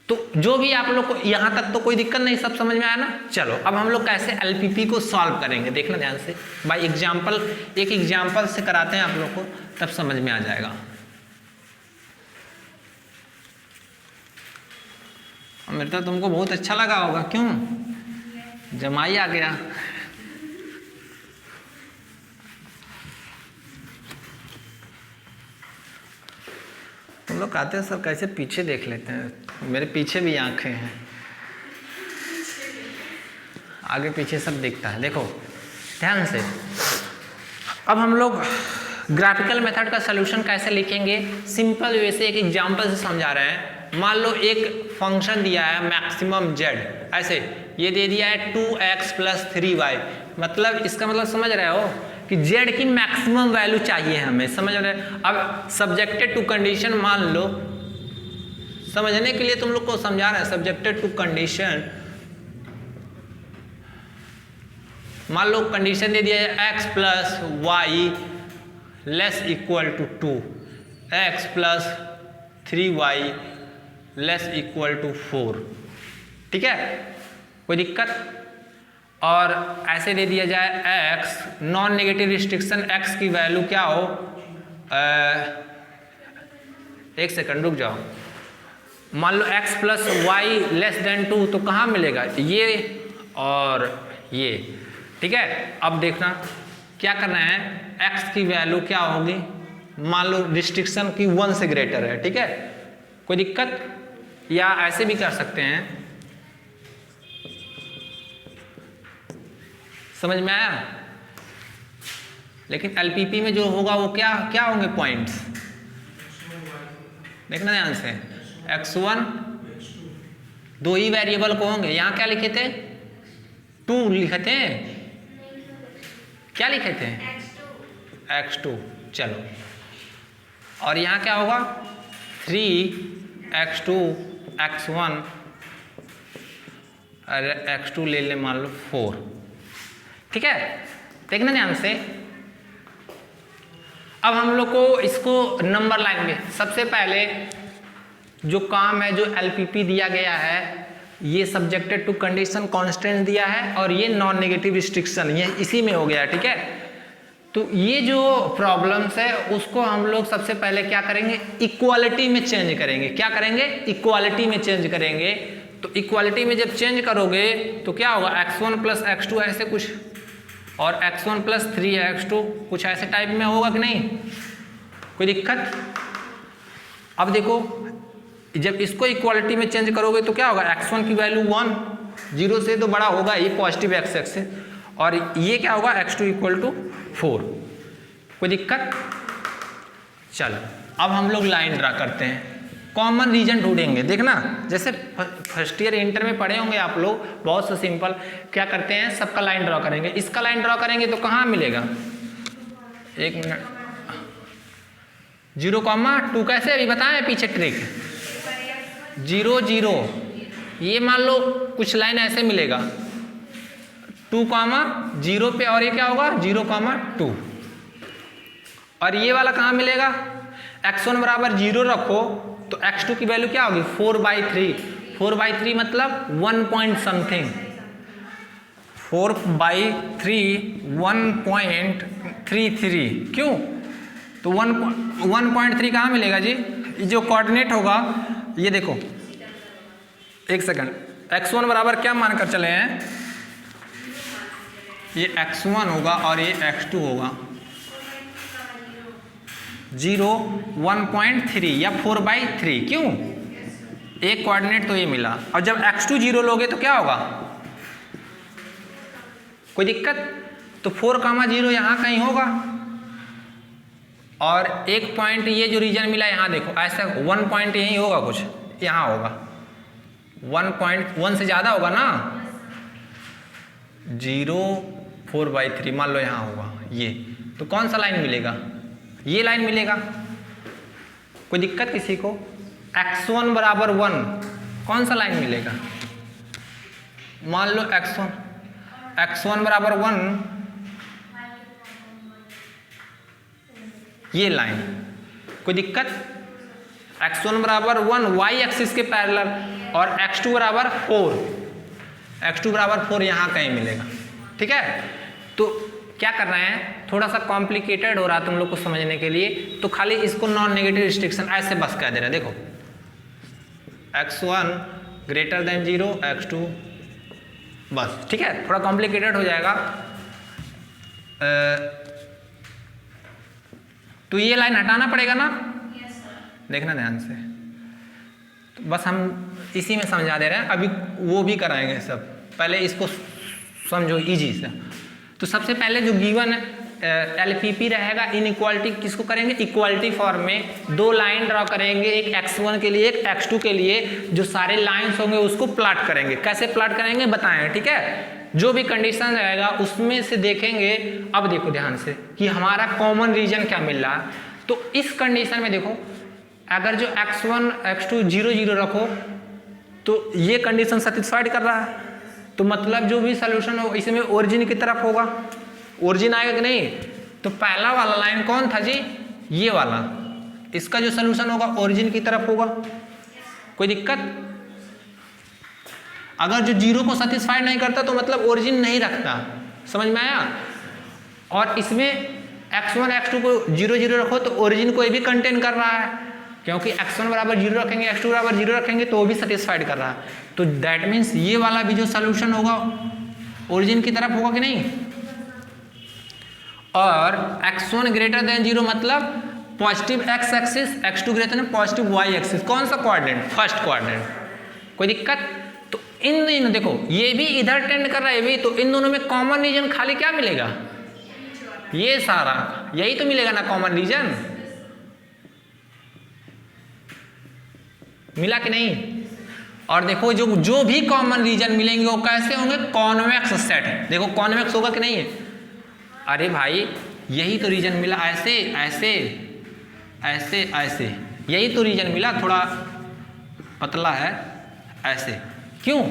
तो जो भी आप लोग को यहाँ तक तो कोई दिक्कत नहीं, सब समझ में आया ना। चलो अब हम लोग कैसे एलपीपी को सॉल्व करेंगे, देखना ध्यान से बाय एग्जाम्पल। एक एग्जाम्पल से कराते हैं आप लोग को, तब समझ में आ जाएगा। मेरे तो तुमको बहुत अच्छा लगा होगा, क्यों? जमाई आ गया। तुम लोग कहते हैं सर कैसे पीछे देख लेते हैं, मेरे पीछे भी आंखें हैं, आगे पीछे सब दिखता है। देखो ध्यान से, अब हम लोग ग्राफिकल मेथड का सलूशन कैसे लिखेंगे, सिंपल वे से एक एग्जांपल से समझा रहे हैं। मान लो एक फंक्शन दिया है मैक्सिमम z, ऐसे ये दे दिया है 2x + 3y, मतलब इसका मतलब समझ रहे हो कि z की मैक्सिमम वैल्यू चाहिए हमें, समझ रहे। अब सब्जेक्टेड टू कंडीशन, मान लो समझने के लिए तुम लोग को समझा रहे हैं, सब्जेक्टेड टू कंडीशन, मान लो कंडीशन दे दिया है x + y ≤ 2, x + 3y ≤ 4, ठीक है, कोई दिक्कत। और ऐसे दे दिया जाए x, non negative restriction, x की वैल्यू क्या हो, एक सेकंड रुक जाओ, मान लो x + y < 2, तो कहाँ मिलेगा, ये और ये, ठीक है। अब देखना क्या करना है, x की वैल्यू क्या होगी, मान लो रिस्ट्रिक्शन की 1 से ग्रेटर है, ठीक है, कोई दिक्कत। या ऐसे भी कर सकते हैं, समझ में आया। लेकिन एलपीपी में जो होगा वो क्या क्या होंगे पॉइंट्स, देखना ध्यान से, x1 दो ही वेरिएबल को होंगे। यहाँ क्या लिखे थे, 2 लिखे थे, क्या लिखे थे, x2, चलो। और यहाँ क्या होगा, 3x2 x1 अरे x2 ले ले मान लो 4, ठीक है। देखना ध्यान से, अब हम लोग को इसको नंबर लाएंगे। सबसे पहले जो काम है, जो एलपीपी दिया गया है, ये सब्जेक्टेड टू कंडीशन कांस्टेंट दिया है और ये नॉन नेगेटिव रिस्ट्रिक्शन, ये इसी में हो गया, ठीक है। तो ये जो प्रॉब्लम्स है उसको हम लोग सबसे पहले क्या करेंगे, इक्वालिटी में चेंज करेंगे। क्या करेंगे, इक्वालिटी में चेंज करेंगे। तो इक्वालिटी में जब चेंज करोगे तो क्या होगा, x1 + x2 ऐसे कुछ, और x1 + 3x2 कुछ ऐसे टाइप में होगा कि नहीं, कोई दिक्कत। अब देखो जब इसको इक्वालिटी में चेंज करोगे तो क्या होगा, x1 की वैल्यू 1, 0 से तो बड़ा होगा, ये पॉजिटिव x एक्सिस, और ये क्या होगा, x2 = 4, कोई दिक्कत। चलो अब हम लोग लाइन ड्रा करते हैं, कॉमन रीजन ढूंढेंगे। देखना जैसे फर्स्ट ईयर इंटर में पढ़े होंगे आप लोग, बहुत सा सिंपल, क्या करते हैं, सबका लाइन ड्रॉ करेंगे। इसका लाइन ड्रॉ करेंगे तो कहाँ मिलेगा, 1 मिनट, 0,2 कैसे, अभी बताएं पीछे ट्रिक, 0 0, ये मान लो कुछ लाइन ऐसे मिलेगा 2,0 पे, और ये क्या होगा 0,2, और ये वाला कहाँ मिलेगा, x1 = 0 रखो तो x2 की वैल्यू क्या होगी, 4/3, 4/3 मतलब 1 पॉइंट समथिंग, 4/3 1.33, क्यों, तो 1.3 कहाँ मिलेगा जी, जो कोऑर्डिनेट होगा ये देखो, एक सेकंड, x1 बराबर क्या मानकर चले हैं, ये x1 होगा और ये x2 होगा 0, 1.3 या 4/3। क्यों? एक कोऑर्डिनेट तो ये मिला, और जब x2 0 लोगे तो क्या होगा, कोई दिक्कत? तो 4,0 यहाँ कहीं होगा, और एक पॉइंट ये जो रीजन मिला यहाँ देखो, ऐसा 1 पॉइंट यहीं होगा, कुछ यहाँ होगा, 1.1 से ज़्यादा होगा ना, 0, 4/3 मान लो यहाँ होगा ये, तो कौन सा लाइन मिलेगा, ये लाइन मिलेगा। कोई दिक्कत किसी को? x1 बराबर 1 कौन सा लाइन मिलेगा, मान लो x1 बराबर 1, ये लाइन। कोई दिक्कत? x1 बराबर 1 y एक्सिस के पैरेलल, और x2 बराबर 4 यहाँ कहीं मिलेगा। ठीक है, तो क्या कर रहे हैं, थोड़ा सा कॉम्प्लिकेटेड हो रहा है तुम लोग को समझने के लिए, तो खाली इसको नॉन नेगेटिव रिस्ट्रिक्शन ऐसे बस कह दे रहे हैं। देखो x1 ग्रेटर देन 0, x2 बस। ठीक है, थोड़ा कॉम्प्लिकेटेड हो जाएगा। तो ये लाइन हटाना पड़ेगा ना, देखना ध्यान से, तो बस हम इसी में समझा दे रहे हैं, अभी वो भी कराएंगे सब, पहले इसको समझो इजी से। तो सबसे पहले जो गिवन LPP रहेगा, इनइक्वालिटी किसको करेंगे, इक्वालिटी फॉर्म में दो लाइन ड्रॉ करेंगे, एक x1 के लिए, एक x2 के लिए, जो सारे लाइंस होंगे उसको प्लॉट करेंगे। कैसे प्लॉट करेंगे बताएं, ठीक है। जो भी कंडीशन रहेगा उसमें से देखेंगे। अब देखो ध्यान से कि हमारा कॉमन रीजन क्या मिल रहा है। तो इस कंडीशन में देखो, अगर जो x1 x2 0 0 रखो तो ये कंडीशन सेटिस्फाइड कर रहा है, तो मतलब जो भी सोल्यूशन हो इसमें ओरिजिन की तरफ होगा। ओरिजिन आएगा कि नहीं, तो पहला वाला लाइन कौन था जी, ये वाला, इसका जो सोल्यूशन होगा ओरिजिन की तरफ होगा। कोई दिक्कत? अगर जो 0 को सेटिस्फाइड नहीं करता तो मतलब ओरिजिन नहीं रखता। समझ में आया? और इसमें x1 x2 को 0 0 रखो तो ओरिजिन को ये भी कंटेन कर रहा है, क्योंकि x1 बराबर 0 रखेंगे, x2 बराबर 0 रखेंगे तो वो भी सेटिस्फाइड कर रहा है। तो दैट मीन्स ये वाला भी जो सोल्यूशन होगा ओरिजिन की तरफ होगा कि नहीं। और x1 ग्रेटर देन 0 मतलब positive x axis, x2 greater then positive y axis. कौन सा कोऑर्डिनेट? First coordinate. कोई दिक्कत? तो इन देखो ये भी इधर टेंड कर रहा है, ये भी, तो इन दोनों में कॉमन रीजन खाली क्या मिलेगा, ये सारा, यही तो मिलेगा ना कॉमन रीजन। मिला कि नहीं? और देखो जो भी कॉमन रीजन मिलेंगे वो कैसे होंगे, कॉन्वेक्स सेट। देखो कॉन्वेक्स होगा कि नहीं है? अरे भाई यही तो रीजन मिला, ऐसे ऐसे ऐसे ऐसे, यही तो रीजन मिला, थोड़ा पतला है ऐसे। क्यों?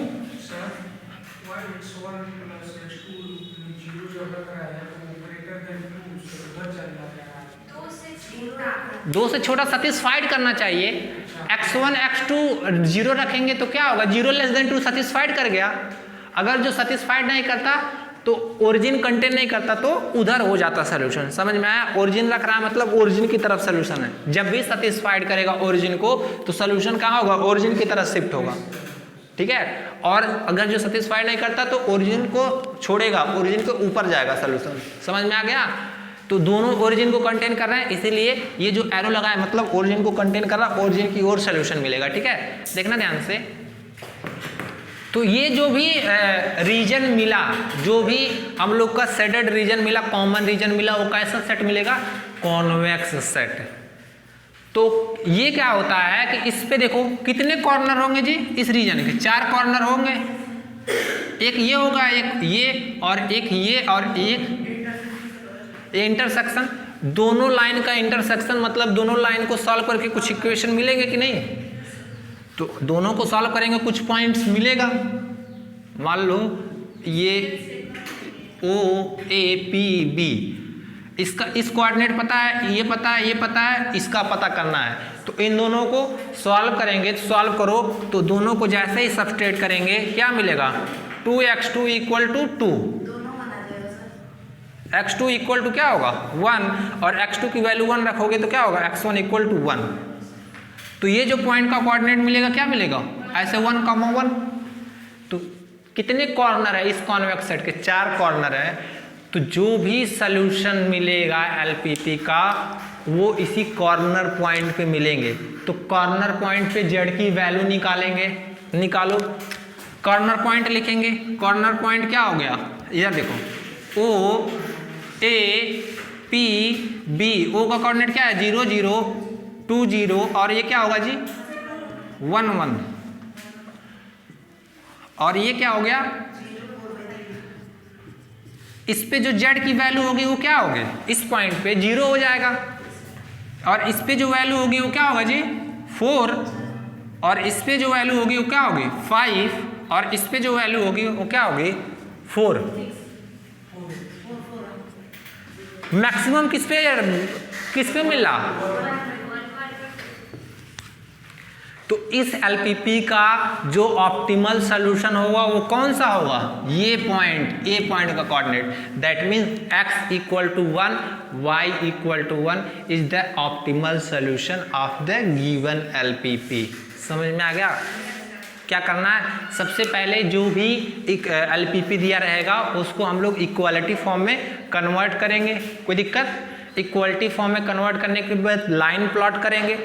दो से छोटा सेटिस्फाइड करना चाहिए। x1 x2 0 रखेंगे तो क्या होगा, 0 लेस देन 2 सेटिस्फाइड कर गया। अगर जो सेटिस्फाइड नहीं करता तो ओरिजिन कंटेन नहीं करता तो उधर हो जाता सोल्यूशन। समझ में आया? ओरिजिन रख रहा है मतलब ओरिजिन की तरफ सोल्यूशन है। जब भी सेटिस्फाइड करेगा ओरिजिन को तो सोल्यूशन कहाँ होगा, ओरिजिन की तरफ शिफ्ट होगा। ठीक है। और अगर जो सेटिस्फाइड नहीं करता तो ओरिजिन को छोड़ेगा, ओरिजिन के ऊपर जाएगा सोल्यूशन। समझ में आ गया? तो दोनों ओरिजिन को कंटेन कर रहे हैं, इसीलिए ये जो एरो लगा है मतलब ओरिजिन को कंटेन कर रहा है, ओरिजिन की ओर सोल्यूशन मिलेगा। ठीक है, देखना ध्यान से। तो ये जो भी रीजन मिला, जो भी हम लोग का सेटेड रीजन मिला, कॉमन रीजन मिला, वो कैसा सेट मिलेगा, कॉन्वेक्स सेट। तो ये क्या होता है कि इस पे देखो कितने कॉर्नर होंगे जी, इस रीजन के 4 कॉर्नर होंगे। एक ये होगा, एक ये, और एक ये, और एक इंटरसेक्शन। दोनों लाइन का इंटरसेक्शन मतलब दोनों लाइन को सॉल्व करके कुछ इक्वेशन मिलेंगे कि नहीं। तो दोनों को सॉल्व करेंगे कुछ पॉइंट्स मिलेगा। मान लो ये O A P B, इसका इस कोऑर्डिनेट पता है, ये पता है, ये पता है, इसका पता करना है। तो इन दोनों को सॉल्व करेंगे। तो सॉल्व करो तो दोनों को जैसे ही सब्सट्रेट करेंगे क्या मिलेगा, 2x2 equal to 2, x2 equal to क्या होगा 1, और x2 की वैल्यू 1 रखोगे तो क्या होगा x1 इक्वल टू 1। तो ये जो पॉइंट का कोऑर्डिनेट मिलेगा क्या मिलेगा, ऐसे 1, 1। तो कितने कॉर्नर है इस कॉन्वेक्स सेट के, 4 कॉर्नर है। तो जो भी सॉल्यूशन मिलेगा एलपीपी का वो इसी कॉर्नर पॉइंट पे मिलेंगे। तो कॉर्नर पॉइंट पे जेड की वैल्यू निकालेंगे, निकालो। कॉर्नर पॉइंट लिखेंगे, कॉर्नर पॉइंट क्या हो गया, इधर देखो ओ ए पी बी, ओ का कोऑर्डिनेट क्या है 0, 0, 2, 0 और ये क्या होगा जी 1, 1 और ये क्या हो गया, इस पे जो z की वैल्यू होगी वो क्या होगी, इस पॉइंट पे 0 हो जाएगा और इस पे जो वैल्यू होगी वो क्या होगा जी 4 और इस पे जो वैल्यू होगी वो क्या होगी 5 और इस पे जो वैल्यू होगी वो क्या होगी 4। मैक्सिमम किस पे मिल रहा, तो इस एलपीपी का जो ऑप्टिमल सॉल्यूशन होगा वो कौन सा होगा, ये पॉइंट, ए पॉइंट का coordinate, that means x equal to 1, y equal to 1 is the optimal solution of the given LPP. समझ में आ गया। क्या करना है, सबसे पहले जो भी एक एलपीपी दिया रहेगा उसको हम लोग इक्वालिटी फॉर्म में कन्वर्ट करेंगे, कोई दिक्कत। इक्वालिटी फॉर्म में कन्वर्ट करने के बाद लाइन प्लॉट करेंगे,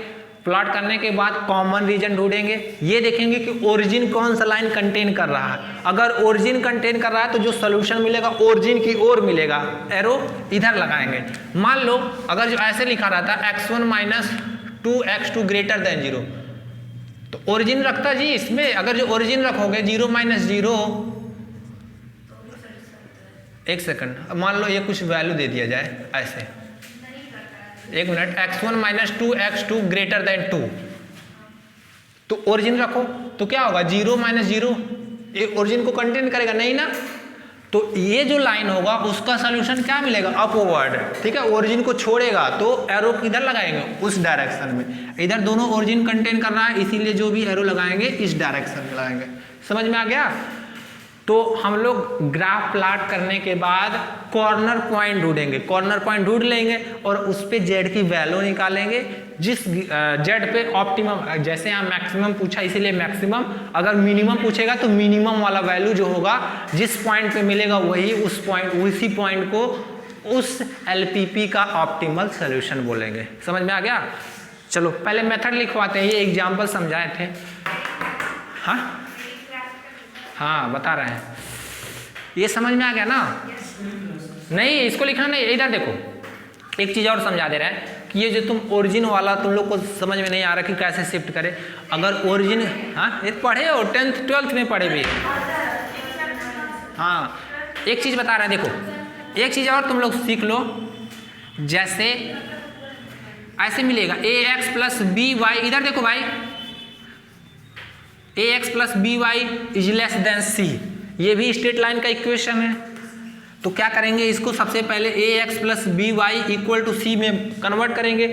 प्लॉट करने के बाद कॉमन रीजन ढूंढेंगे, ये देखेंगे कि ओरिजिन कौन सा लाइन कंटेन कर रहा है। अगर ओरिजिन कंटेन कर रहा है तो जो सोल्यूशन मिलेगा ओरिजिन की ओर मिलेगा, एरो इधर लगाएंगे। मान लो अगर जो ऐसे लिखा रहता x1 minus 2x2 greater than 0, तो ओरिजिन रखता जी इसमें, अगर जो ओरिजिन रखोगे 0 माइनस 0, एक सेकंड, मान लो ये कुछ वैल्यू दे दिया जाए ऐसे, एक minute, x1 minus 2x2 greater than 2, तो ओरिजिन रखो तो क्या होगा 0 माइनस 0, ये ओरिजिन को कंटेन करेगा नहीं ना, तो ये जो लाइन होगा उसका सॉल्यूशन क्या मिलेगा अपवर्ड, ठीक है। ओरिजिन को छोड़ेगा तो एरो किधर लगाएंगे, उस डायरेक्शन में। इधर दोनों ओरिजिन कंटेन कर रहा है इसीलिए जो भी एरो लगाएंगे इस डायरेक्शन में लगाएंगे। समझ में आ गया। तो हम लोग ग्राफ प्लॉट करने के बाद कॉर्नर पॉइंट ढूंढेंगे, कॉर्नर पॉइंट ढूंढ लेंगे और उस पे जेड की वैल्यू निकालेंगे, जिस जेड पे ऑप्टिमम, जैसे यहाँ मैक्सिमम पूछा इसीलिए मैक्सिमम, अगर मिनिमम पूछेगा तो मिनिमम वाला वैल्यू जो होगा जिस पॉइंट पे मिलेगा वही उसी पॉइंट को उस एलपीपी का ऑप्टिमल सोल्यूशन बोलेंगे। समझ में आ गया। चलो पहले मेथड लिखवाते हैं, ये एग्जाम्पल समझाए थे। हाँ बता रहे हैं, ये समझ में आ गया ना। नहीं इसको लिखना नहीं, इधर देखो एक चीज़ और समझा दे रहा है कि ये जो तुम ओरिजिन वाला तुम लोग को समझ में नहीं आ रहा कि कैसे शिफ्ट करें। अगर ओरिजिन, हाँ ये पढ़े हो 10th 12th में पढ़े भी। हाँ एक चीज़ बता रहे हैं, देखो एक चीज़ और तुम लोग सीख लो, जैसे ऐसे मिलेगा ax प्लस बी वाई, इधर देखो भाई ax plus b y is less than c, ये भी स्ट्रेट लाइन का इक्वेशन है। तो क्या करेंगे, इसको सबसे पहले ax plus b y equal to c में कन्वर्ट करेंगे,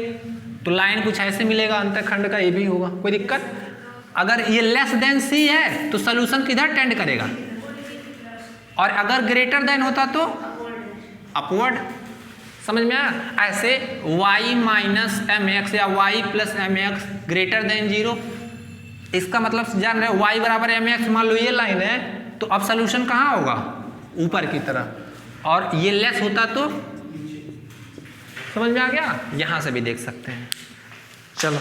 तो लाइन कुछ ऐसे मिलेगा, अंतखंड का ये भी होगा, कोई दिक्कत। अगर ये लेस देन सी है तो सोल्यूशन किधर टेंड करेगा, और अगर ग्रेटर देन होता तो अपवर्ड। समझ में आया। ऐसे y माइनस एम एक्स या y plus M X greater than 0, इसका मतलब जान रहे y बराबर एम एक्स, मान लो ये लाइन है तो अब सोल्यूशन कहाँ होगा, ऊपर की तरफ, और ये लेस होता तो, समझ में आ गया। यहां से भी देख सकते हैं। चलो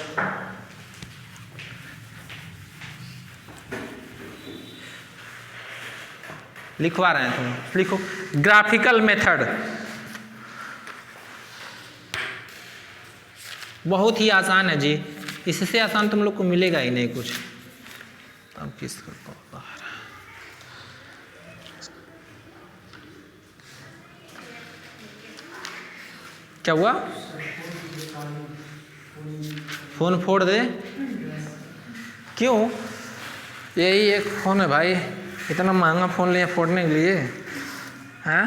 लिखवा रहे हैं, तुम लिखो ग्राफिकल मेथड, बहुत ही आसान है जी, इससे आसान तुम लोग को मिलेगा ही नहीं कुछ। अब किसको क्या हुआ, फोन फोड़ दे, क्यों, यही एक फोन है भाई, इतना महंगा फोन लिया फोड़ने के लिए, हैं।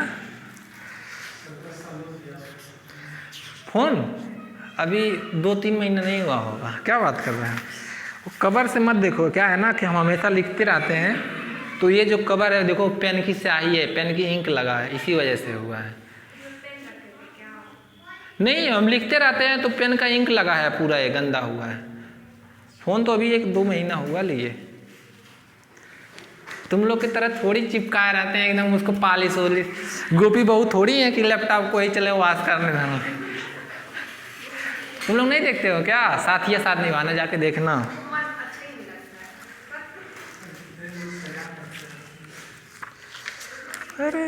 फोन अभी 2-3 महीना नहीं हुआ होगा, क्या बात कर रहे हैं। वो कवर से मत देखो, क्या है ना कि हम हमेशा लिखते रहते हैं, तो ये जो कवर है देखो पेन की स्याही है, पेन की इंक लगा है, इसी वजह से हुआ है। नहीं हम लिखते रहते हैं तो पेन का इंक लगा है पूरा, ये गंदा हुआ है। फ़ोन तो अभी 1-2 महीना हुआ लिए। तुम लोग की तरह थोड़ी चिपकाए रहते हैं एकदम उसको पालिश वोलिश। गोपी बहू थोड़ी है कि लैपटॉप को ही चले वाश करने देना। तुम लोग नहीं देखते हो क्या? साथिया साथ निभाना, जाके देखना। अरे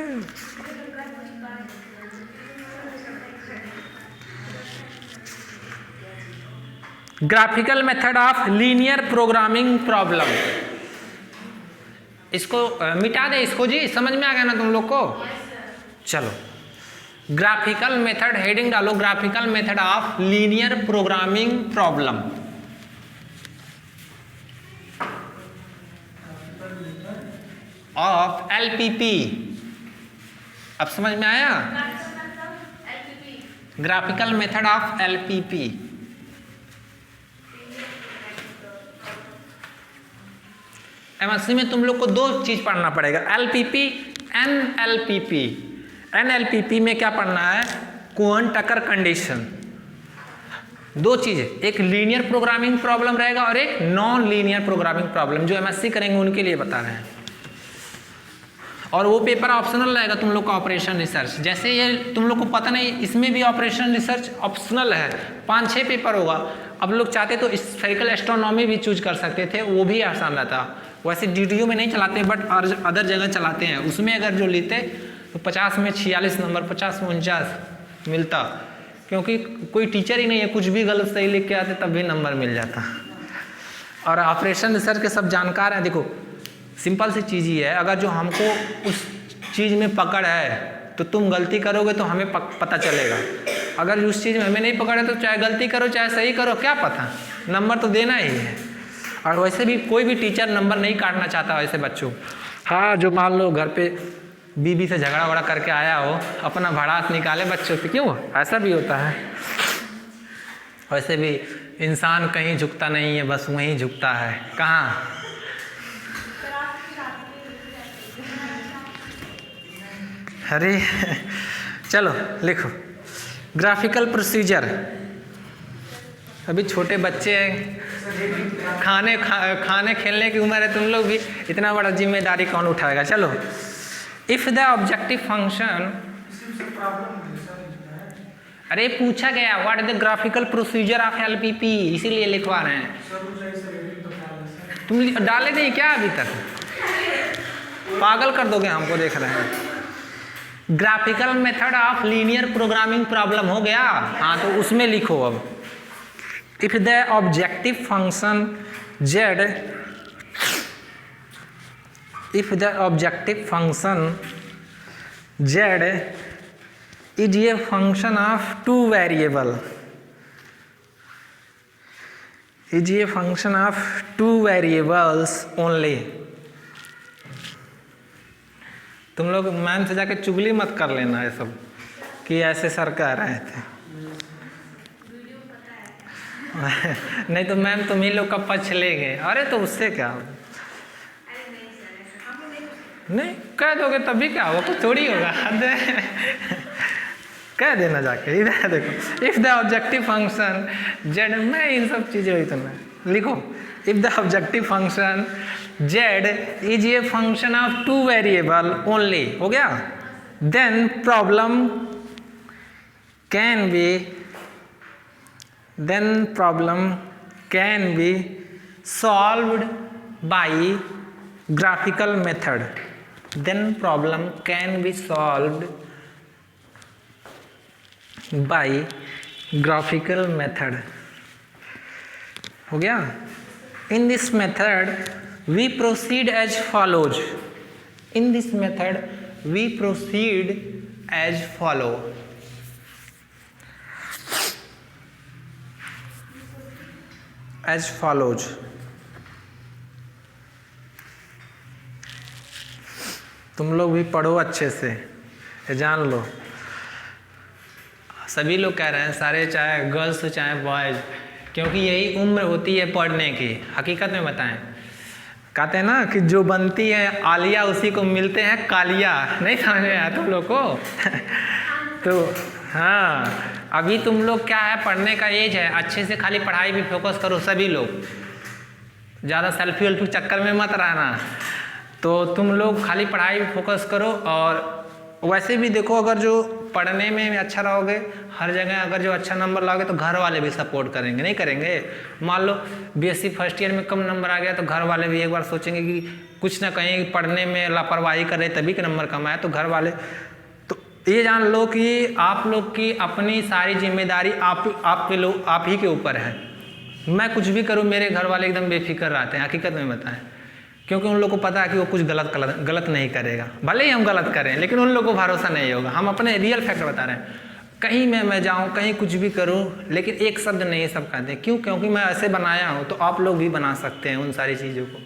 graphical method of linear programming problem, इसको मिटा दे इसको जी, समझ में आ गया ना तुम लोग को? चलो ग्राफिकल मेथड, हेडिंग डालो graphical method of linear programming problem. Of LPP, अब समझ में आया? Graphical method of LPP. MSc में तुम लोग को 2 चीज पढ़ना पड़ेगा, एलपीपी, एनएलपीपी। एनएलपीपी में क्या पढ़ना है? कोहन टकर कंडीशन। 2 चीजें, एक लीनियर प्रोग्रामिंग प्रॉब्लम रहेगा और एक नॉन लीनियर प्रोग्रामिंग प्रॉब्लम। जो एमएससी करेंगे उनके लिए बता रहे हैं। और वो पेपर ऑप्शनल रहेगा तुम लोग का, ऑपरेशन रिसर्च। जैसे ये तुम लोग को पता नहीं, इसमें भी ऑपरेशन रिसर्च ऑप्शनल है, 5-6 पेपर होगा। अब लोग चाहते तो स्फेरिकल एस्ट्रोनॉमी भी चूज कर सकते थे, वो भी आसान रहता। वैसे डीडीयू में नहीं चलाते बट अदर जगह चलाते हैं। उसमें अगर जो लेते तो 50 में 46 नंबर, 50 में 49 मिलता, क्योंकि कोई टीचर ही नहीं है, कुछ भी गलत सही लिख के आते तब भी नंबर मिल जाता। और ऑपरेशन रिसर्च के सब जानकार हैं। देखो सिंपल सी चीज़ ही है, अगर जो हमको उस चीज़ में पकड़ है तो तुम गलती करोगे तो हमें पता चलेगा। अगर उस चीज़ में हमें नहीं पकड़ है तो चाहे गलती करो चाहे सही करो, क्या पता, नंबर तो देना ही है। और वैसे भी कोई भी टीचर नंबर नहीं काटना चाहता वैसे बच्चों। हाँ, जो मान लो घर पे बीबी से झगड़ा वगड़ा करके आया हो, अपना भड़ास निकाले बच्चों पे, क्यों? ऐसा भी होता है। वैसे भी इंसान कहीं झुकता नहीं है, बस वहीं झुकता है। कहाँ? अरे चलो लिखो ग्राफिकल प्रोसीजर। अभी छोटे बच्चे हैं, खाने खेलने की उम्र है, तुम लोग भी इतना बड़ा जिम्मेदारी कौन उठाएगा? चलो, इफ द ऑब्जेक्टिव फंक्शन, अरे पूछा गया what is the graphical procedure of LPP, इसीलिए लिखवा रहे हैं। तुम डाले नहीं क्या अभी तक? पागल कर दोगे हमको, देख रहे हैं। Graphical method of linear programming problem हो गया, हाँ तो उसमें लिखो अब, if the objective function z, if the objective function z is a function of 2 variable, is a function of 2 variables only। तुम लोग मैम से जाके चुगली मत कर लेना है सब कि ऐसे सर कह रहे थे। नहीं तो मैम तुम ही लोग का पक्ष लेंगे। अरे तो उससे क्या होगा? नहीं कह दोगे तभी क्या होगा, कुछ थोड़ी होगा। कह देना जाके, इधर देखो, if the objective function Z, मैं इन सब चीज़ें हुई तुम्हें लिखो, if the objective function Z is a function of 2 variable only, हो गया, then problem can be solved by graphical method, then problem can be solved by graphical method, हो गया। In this method we proceed as follows, in this method we proceed as follow, as follows। तुम लोग भी पढ़ो अच्छे से, जान लो। सभी लोग कह रहे हैं सारे, चाहे गर्ल्स चाहे बॉयज, क्योंकि यही उम्र होती है पढ़ने की। हकीकत में बताएं, कहते हैं ना कि जो बनती है आलिया उसी को मिलते हैं कालिया। नहीं समझ में आया तुम लोग को? तो हाँ, अभी तुम लोग क्या है, पढ़ने का एज है, अच्छे से खाली पढ़ाई भी फोकस करो सभी लोग। ज़्यादा सेल्फी वेल्फी चक्कर में मत रहना। तो तुम लोग खाली पढ़ाई पे फोकस करो, और वैसे भी देखो अगर जो पढ़ने में अच्छा रहोगे हर जगह, अगर जो अच्छा नंबर लाओगे तो घर वाले भी सपोर्ट करेंगे, नहीं करेंगे? मान लो बीएससी फर्स्ट ईयर में कम नंबर आ गया तो घर वाले भी एक बार सोचेंगे कि कुछ ना कहीं पढ़ने में लापरवाही कर रहे तभी के नंबर कम आया, तो घर वाले, तो ये जान लो कि आप लोग की अपनी सारी जिम्मेदारी आप ही के ऊपर है। मैं कुछ भी करूँ मेरे घर वाले एकदम बेफिक्र रहते हैं, हकीकत में बताएं, क्योंकि उन लोगों को पता है कि वो कुछ गलत नहीं करेगा, भले ही हम गलत करें लेकिन उन लोगों को भरोसा नहीं होगा। हम अपने रियल फैक्ट बता रहे हैं। कहीं मैं जाऊँ, कहीं कुछ भी करूँ, लेकिन एक शब्द नहीं सब कहते हैं। क्यों? क्योंकि मैं ऐसे बनाया हूँ, तो आप लोग भी बना सकते हैं उन सारी चीज़ों को,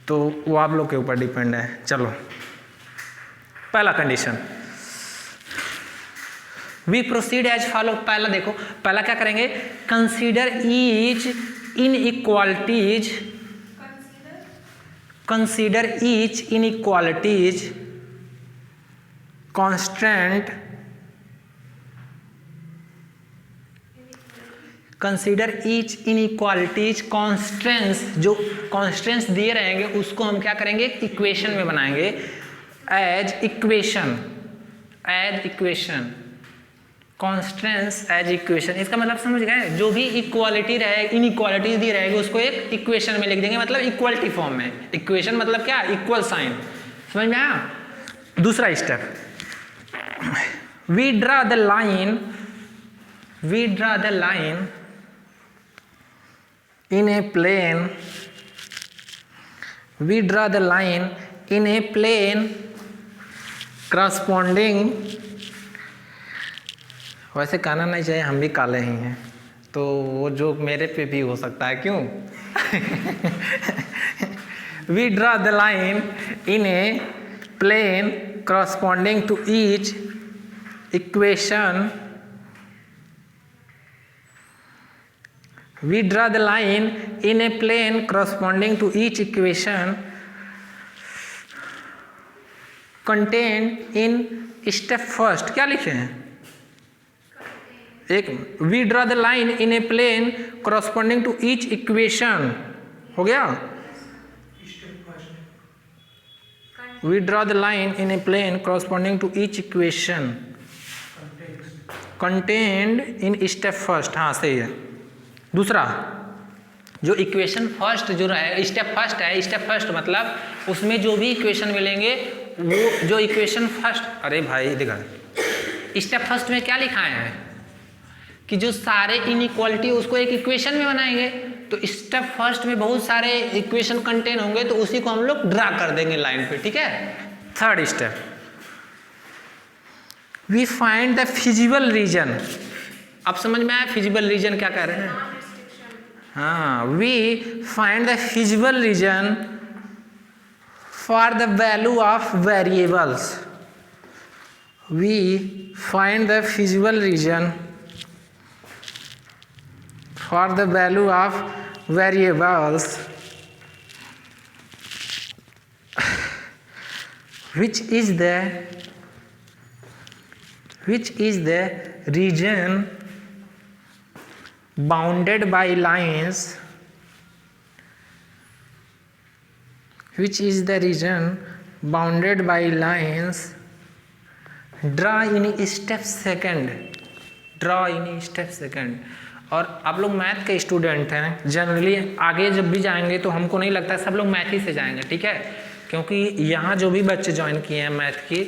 तो वो आप लोग के ऊपर डिपेंड है। चलो पहला condition, we proceed as follow. पहला देखो, पहला क्या करेंगे, consider each inequalities, consider each inequalities constant, consider each inequalities constants, जो constants दिए रहेंगे उसको हम क्या करेंगे, इक्वेशन में बनाएंगे, as equation, constants as equation. इसका मतलब समझ गए, जो भी इक्वालिटी रहे, इनइक्वालिटी दी रहेगी उसको एक इक्वेशन में लिख देंगे, मतलब इक्वलिटी फॉर्म में। इक्वेशन मतलब क्या, इक्वल साइन, समझ में आया? दूसरा step, we draw the line in a plane, we draw the line in a plane corresponding, वैसे कहना नहीं चाहिए, हम भी काले ही हैं तो वो जो मेरे पे भी हो सकता है, क्यों? we draw the line in a plane corresponding to each equation, we draw the line in a plane corresponding to each equation contained in step first। क्या लिखे हैं, एक we draw the line in a plane corresponding to each equation, हो गया? we draw the line in a plane corresponding to each equation contained in step first, हाँ सही है। दूसरा, जो इक्वेशन फर्स्ट जो रहे, स्टेप फर्स्ट है, स्टेप फर्स्ट मतलब उसमें जो भी इक्वेशन मिलेंगे वो जो इक्वेशन फर्स्ट, अरे भाई देखा, स्टेप फर्स्ट में क्या लिखा है कि जो सारे इनइक्वालिटी उसको एक इक्वेशन में बनाएंगे, तो स्टेप फर्स्ट में बहुत सारे इक्वेशन कंटेन होंगे तो उसी को हम लोग ड्रा कर देंगे लाइन पे, ठीक है? Third step, we find the feasible region. अब समझ में आया फिजिबल रीजन क्या कह रहे हैं? हाँ, we find the feasible region for the value of variables, we find the feasible region for the value of variables which is the region bounded by lines, which is the region bounded by lines, draw in step second, draw in step second। और आप लोग मैथ के स्टूडेंट हैं, जनरली आगे जब भी जाएंगे तो हमको नहीं लगता सब लोग मैथ ही से जाएंगे, ठीक है? क्योंकि यहाँ जो भी बच्चे ज्वाइन किए हैं मैथ की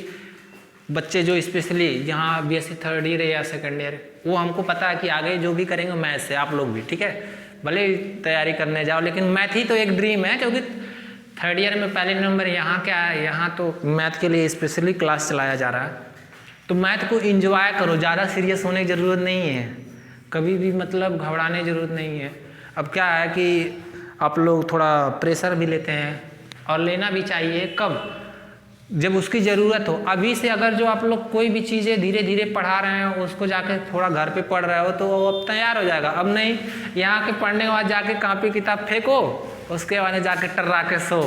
बच्चे, जो स्पेशली यहाँ बीएससी थर्ड ईयर या सेकंड ईयर, वो हमको पता है कि आगे जो भी करेंगे मैथ से, आप लोग भी, ठीक है? भले तैयारी करने जाओ लेकिन मैथ ही तो एक ड्रीम है, क्योंकि थर्ड ईयर में पहले नंबर यहाँ क्या है, यहाँ तो मैथ के लिए स्पेशली क्लास चलाया जा रहा है, तो मैथ को इंजॉय करो, ज़्यादा सीरियस होने की ज़रूरत नहीं है, कभी भी मतलब घबराने की ज़रूरत नहीं है। अब क्या है कि आप लोग थोड़ा प्रेशर भी लेते हैं और लेना भी चाहिए, कब? जब उसकी ज़रूरत हो। अभी से अगर जो आप लोग कोई भी चीज़ें धीरे धीरे पढ़ा रहे हैं उसको जाके थोड़ा घर पे पढ़ रहे हो तो वो अब तैयार हो जाएगा। अब नहीं, यहाँ के पढ़ने के बाद जाके कॉपी किताब फेंको, उसके बाद जाके टर्रा के सो।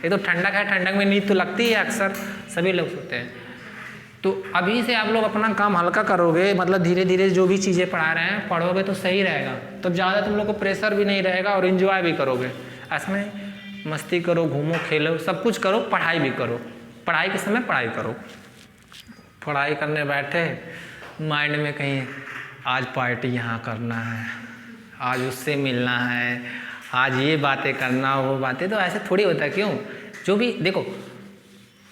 ये तो ठंडक है, ठंडक में नींद तो लगती है, अक्सर सभी लोग सोते हैं। तो अभी से आप लोग अपना काम हल्का करोगे, मतलब धीरे धीरे जो भी चीज़ें पढ़ा रहे हैं पढ़ोगे तो सही रहेगा, तब ज़्यादा तुम लोग को प्रेशर भी नहीं रहेगा और इन्जॉय भी करोगे। ऐसा नहीं मस्ती करो, घूमो, खेलो, सब कुछ करो, पढ़ाई भी करो। पढ़ाई के समय पढ़ाई करो। पढ़ाई करने बैठे माइंड में कहीं आज पार्टी यहाँ करना है, आज उससे मिलना है, आज ये बातें करना, वो बातें, तो ऐसे थोड़ी होता है। क्यों? जो भी देखो,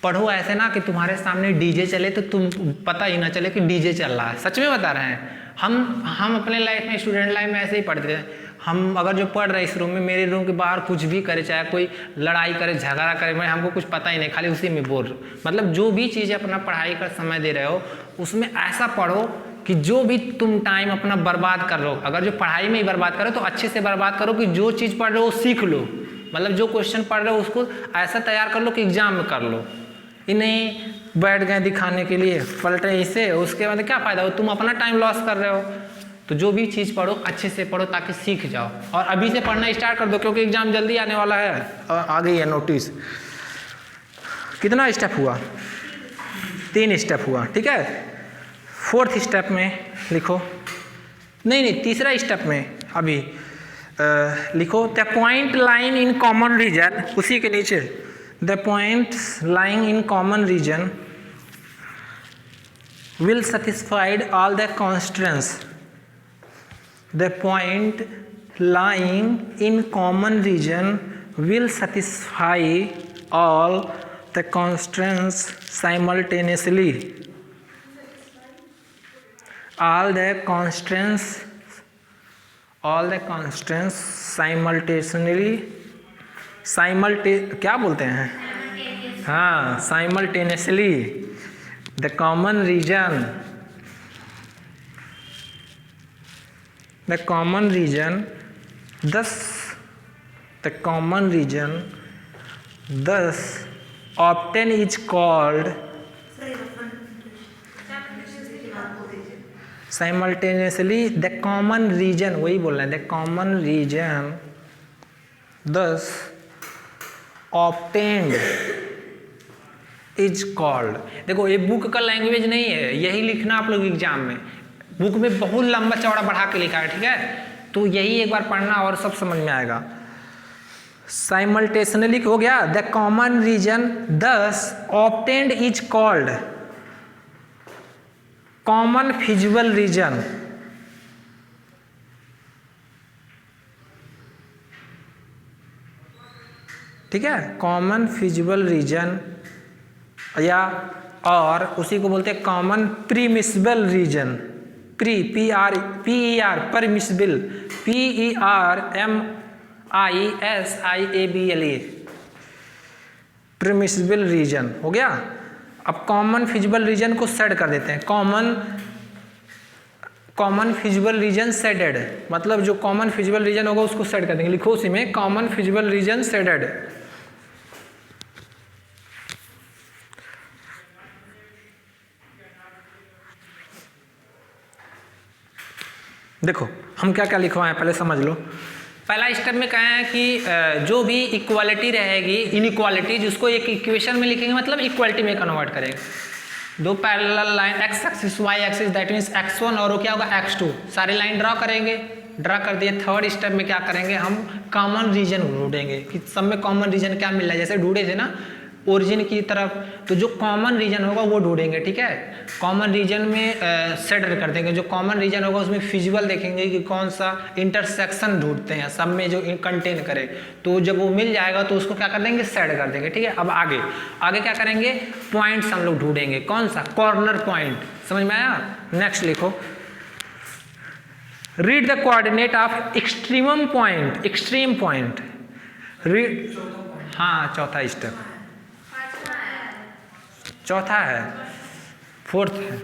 पढ़ो ऐसे ना कि तुम्हारे सामने डीजे चले तो तुम पता ही ना चले कि डीजे चल रहा है। सच में बता रहे हैं, हम अपने लाइफ में, स्टूडेंट लाइफ में ऐसे ही पढ़ते थे। हम अगर जो पढ़ रहे इस रूम में, मेरे रूम के बाहर कुछ भी करे, चाहे कोई लड़ाई करे, झगड़ा करे, मैं हमको कुछ पता ही नहीं, खाली उसी में बोल। मतलब जो भी चीज़ें अपना पढ़ाई का समय दे रहे हो उसमें ऐसा पढ़ो कि जो भी तुम टाइम अपना बर्बाद कर लो, अगर जो पढ़ाई में ही बर्बाद करो तो अच्छे से बर्बाद करो कि जो चीज़ पढ़ रहे हो सीख लो। मतलब जो क्वेश्चन पढ़ रहे हो उसको ऐसा तैयार कर लो कि एग्जाम में कर लो। ये नहीं बैठ गए दिखाने के लिए, पलटे इसे, उसके बाद क्या फ़ायदा हो, तुम अपना टाइम लॉस कर रहे हो। तो जो भी चीज़ पढ़ो अच्छे से पढ़ो ताकि सीख जाओ, और अभी से पढ़ना स्टार्ट कर दो क्योंकि एग्जाम जल्दी आने वाला है। आ गई है नोटिस। कितना स्टेप हुआ? 3 स्टेप हुआ, ठीक है। 4th स्टेप में लिखो, नहीं तीसरा स्टेप में अभी लिखो the point line in common region, उसी के नीचे the points lying in common region will satisfied all the constraints. The point lying in common region will satisfy all the constraints simultaneously. All the constraints simultaneously, क्या बोलते हैं? हाँ, simultaneously. The common region thus often is called simultaneously. The common region, वही बोल रहे हैं, the common region thus obtained is called. देखो ये बुक का लैंग्वेज नहीं है, यही लिखना आप लोग एग्जाम में। बुक में बहुत लंबा चौड़ा बढ़ा के लिखा है, ठीक है, तो यही एक बार पढ़ना और सब समझ में आएगा। साइमल्टेनियसली हो गया, द कॉमन रीजन दस obtained is called common feasible reason. ठीक है, कॉमन फिजिबल रीजन, या और उसी को बोलते हैं common permissible region. PER permissible, PERMISIABLE permissible region हो गया। अब कॉमन फिजिबल रीजन को सेट कर देते हैं, कॉमन फिजिबल रीजन सेडेड, मतलब जो कॉमन फिजिबल रीजन होगा उसको सेट कर देंगे। लिखो उसी में कॉमन फिजिबल रीजन सेडेड। देखो हम क्या क्या लिखवाए पहले समझ लो। पहला स्टेप में कहा है कि जो भी इक्वालिटी रहेगी, इनइक्वालिटी जिसको एक इक्वेशन में लिखेंगे मतलब इक्वालिटी में कन्वर्ट करेंगे। दो parallel line X axis Y axis that means x1 और वो क्या होगा x2, सारी लाइन ड्रॉ करेंगे। ड्रा कर दिए। थर्ड स्टेप में क्या करेंगे, हम कॉमन रीजन ढूंढेंगे कि सब में कॉमन रीजन क्या मिल रहा है। जैसे ढूंढे थे ना ओरिजिन की तरफ, तो जो कॉमन रीजन होगा वो ढूंढेंगे। ठीक है, कॉमन रीजन में सेट कर देंगे। जो कॉमन रीजन होगा उसमें फिजिबल देखेंगे कि कौन सा इंटरसेक्शन ढूंढते हैं सब में जो कंटेन करे, तो जब वो मिल जाएगा तो उसको क्या कर देंगे, सेट कर देंगे। ठीक है, अब आगे क्या करेंगे, पॉइंट्स हम लोग ढूंढेंगे। कौन सा, कॉर्नर पॉइंट। समझ में आया। नेक्स्ट लिखो, read the coordinate of extremum point. Extreme point read, हाँ चौथा स्टेप, चौथा है, फोर्थ है,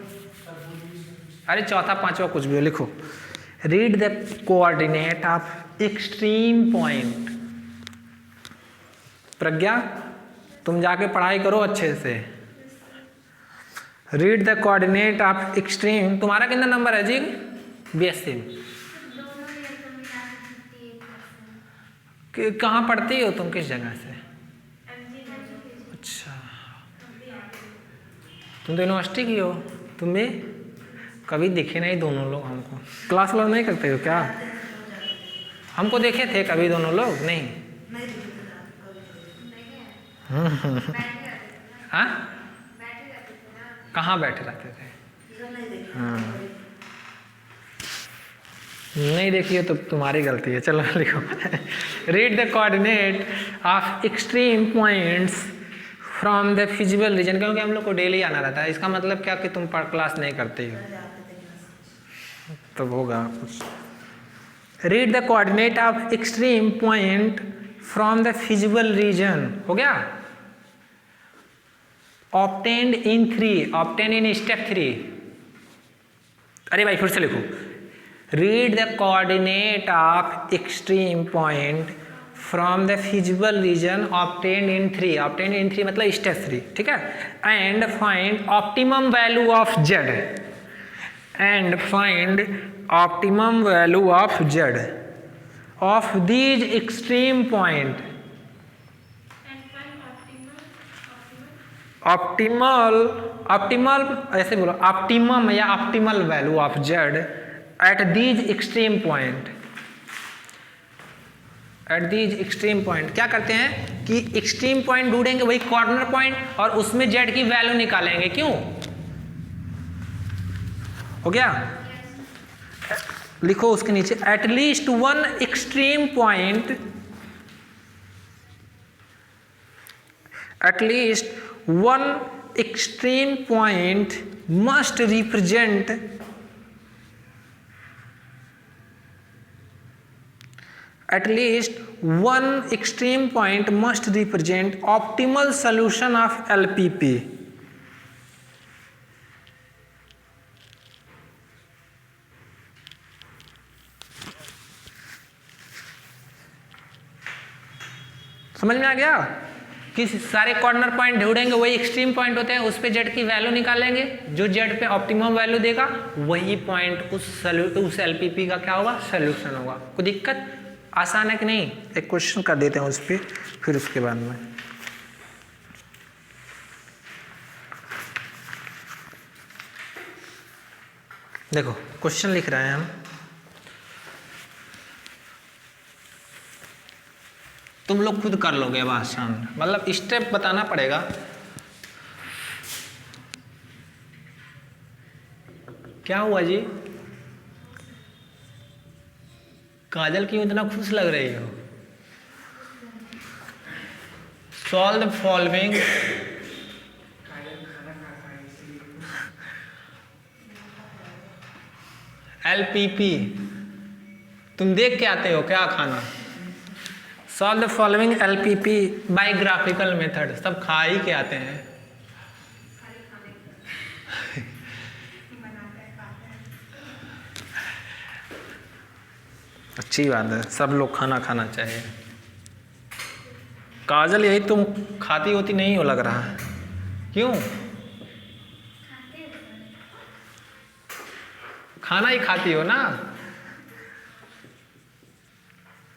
अरे चौथा पांचवा कुछ भी हो, लिखो read the coordinate of extreme point. Pragya तुम जाके पढ़ाई करो अच्छे से। Read the coordinate of extreme. तुम्हारा कितना नंबर है जी BSc में? कहाँ पढ़ती हो तुम, किस जगह से? अच्छा, तुम तो यूनिवर्सिटी की हो, तुम्हें कभी दिखे नहीं दोनों लोग हमको। क्लास वाला नहीं करते हो क्या? हमको देखे थे कभी दोनों लोग? नहीं। हाँ, कहाँ बैठे रहते थे? हाँ, नहीं देखी हो तो तुम्हारी गलती है। चलो लिखो। Read the coordinate of extreme points from the feasible reason. क्योंकि हम लोग को डेली आना रहता है, इसका मतलब क्या कि तुम क्लास नहीं करते हो तब होगा कुछ। Read the coordinate of extreme point from the feasible reason. हो गया? Obtained in step 3। अरे भाई फिर से लिखो। Read the coordinate of extreme point from the feasible reason obtained in 3। Obtained इन 3 मतलब स्टेप 3, ठीक है। And find optimum value of Z. And find optimum value of Z of these extreme point. Optimal ऐसे बोलो, ऑप्टिमम या optimal value of Z at these extreme point. At these extreme point क्या करते हैं कि एक्सट्रीम पॉइंट ढूंढेंगे, वही कॉर्नर पॉइंट, और उसमें जेड की वैल्यू निकालेंगे। क्यों? हो गया? लिखो उसके नीचे, at least one extreme point, at least one extreme point must represent optimal solution of LPP. समझ में आ गया कि सारे कॉर्नर पॉइंट ढूंढेंगे, वही एक्सट्रीम पॉइंट होते हैं, उस पे जेड की वैल्यू निकालेंगे, जो जेड पे ऑप्टिमम वैल्यू देगा वही पॉइंट उस एलपीपी का क्या होगा? सोल्यूशन होगा। कोई दिक्कत? आसान है कि नहीं? एक क्वेश्चन कर देते हैं उस पे, फिर उसके बाद में देखो क्वेश्चन लिख रहे हैं हम। तुम लोग खुद कर लोगे अब आसान, मतलब स्टेप बताना पड़ेगा। क्या हुआ जी? काजल क्यों इतना खुश लग रही हो? Solve the following. LPP तुम देख के आते हो क्या खाना? Solve the following LPP by graphical method. सब खा ही के आते हैं। अच्छी बात है, सब लोग खाना खाना चाहिए। काजल यही तुम खाती होती नहीं हो लग रहा है, क्यों? खाना ही खाती हो ना,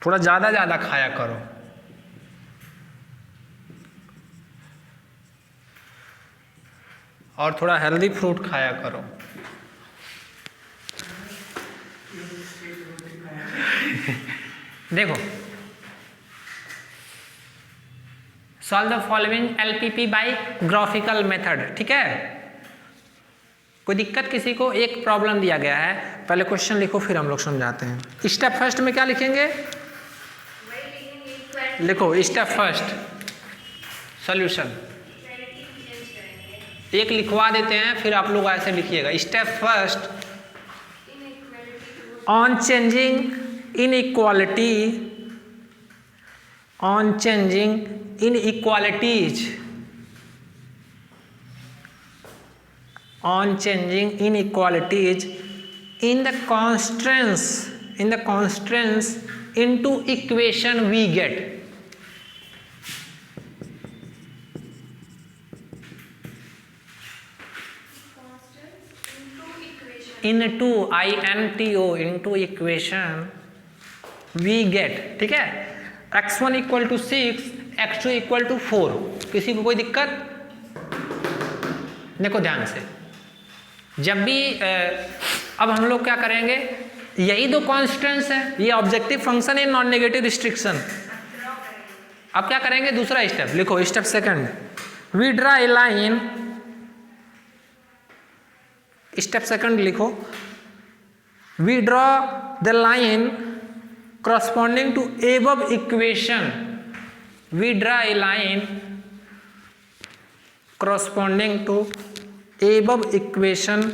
थोड़ा ज़्यादा ज़्यादा खाया करो। और थोड़ा हेल्दी फ्रूट खाया करो। देखो, solve the following LPP by graphical method, ठीक है। कोई दिक्कत किसी को? एक प्रॉब्लम दिया गया है, पहले क्वेश्चन लिखो फिर हम लोग समझाते हैं। स्टेप फर्स्ट में क्या लिखेंगे? लिखो स्टेप फर्स्ट सॉल्यूशन। एक लिखवा देते हैं, फिर आप लोग ऐसे लिखिएगा। Step first, on changing inequality, on changing inequalities, on changing inequalities in the constraints into equation we get. into into equation we get, ठीक है। x1 equal to 6, x2 equal to 4। किसी को कोई दिक्कत? देखो ध्यान से, जब भी अब हम लोग क्या करेंगे, यही दो कॉन्स्टेंट्स है, ये ऑब्जेक्टिव फंक्शन है, नॉन नेगेटिव रिस्ट्रिक्शन। अब क्या करेंगे, दूसरा स्टेप लिखो, step second, we draw a line, step second लिखो, we draw the line corresponding to above equation, we draw a line corresponding to above equation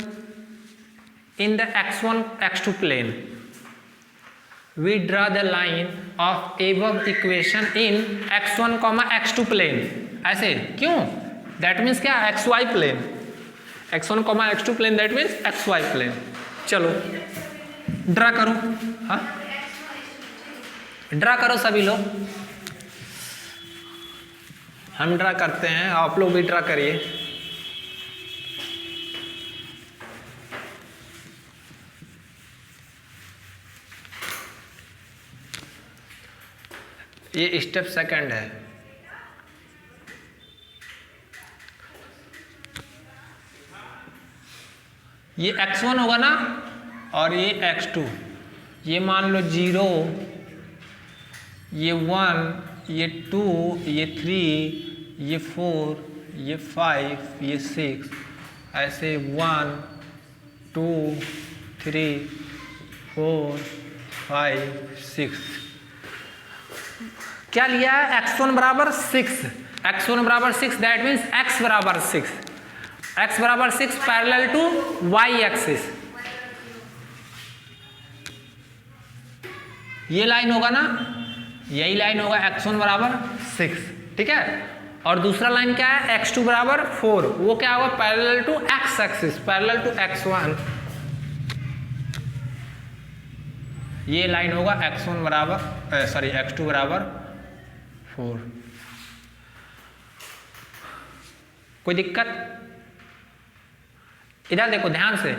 in the x1 x2 plane, we draw the line of above equation in x1 x2 plane, ऐसे क्यों, that means क्या, xy plane, x1 x2 plane, that means xy plane। चलो ड्रा करो, हाँ ड्रा करो सभी लोग, हम ड्रा करते हैं, आप लोग भी ड्रा करिए। ये स्टेप सेकंड है, ये x1 होगा ना, और ये x2, ये मान लो 0, ये 1, ये 2, ये 3, ये 4, ये 5, ये 6, ऐसे 1, 2, 3, 4, 5, 6। क्या लिया है, x1 बराबर 6, x1 बराबर 6, दैट मीन्स x बराबर 6, x बराबर 6 पैरेलल टू y एक्सिस, ये लाइन होगा ना, यही लाइन होगा x1 बराबर 6, ठीक है। और दूसरा लाइन क्या है, x2 बराबर 4, वो क्या होगा, parallel to x axis, parallel to x1, ये लाइन होगा x1 बराबर सॉरी x2 बराबर 4। कोई दिक्कत, इधर देखो ध्यान से,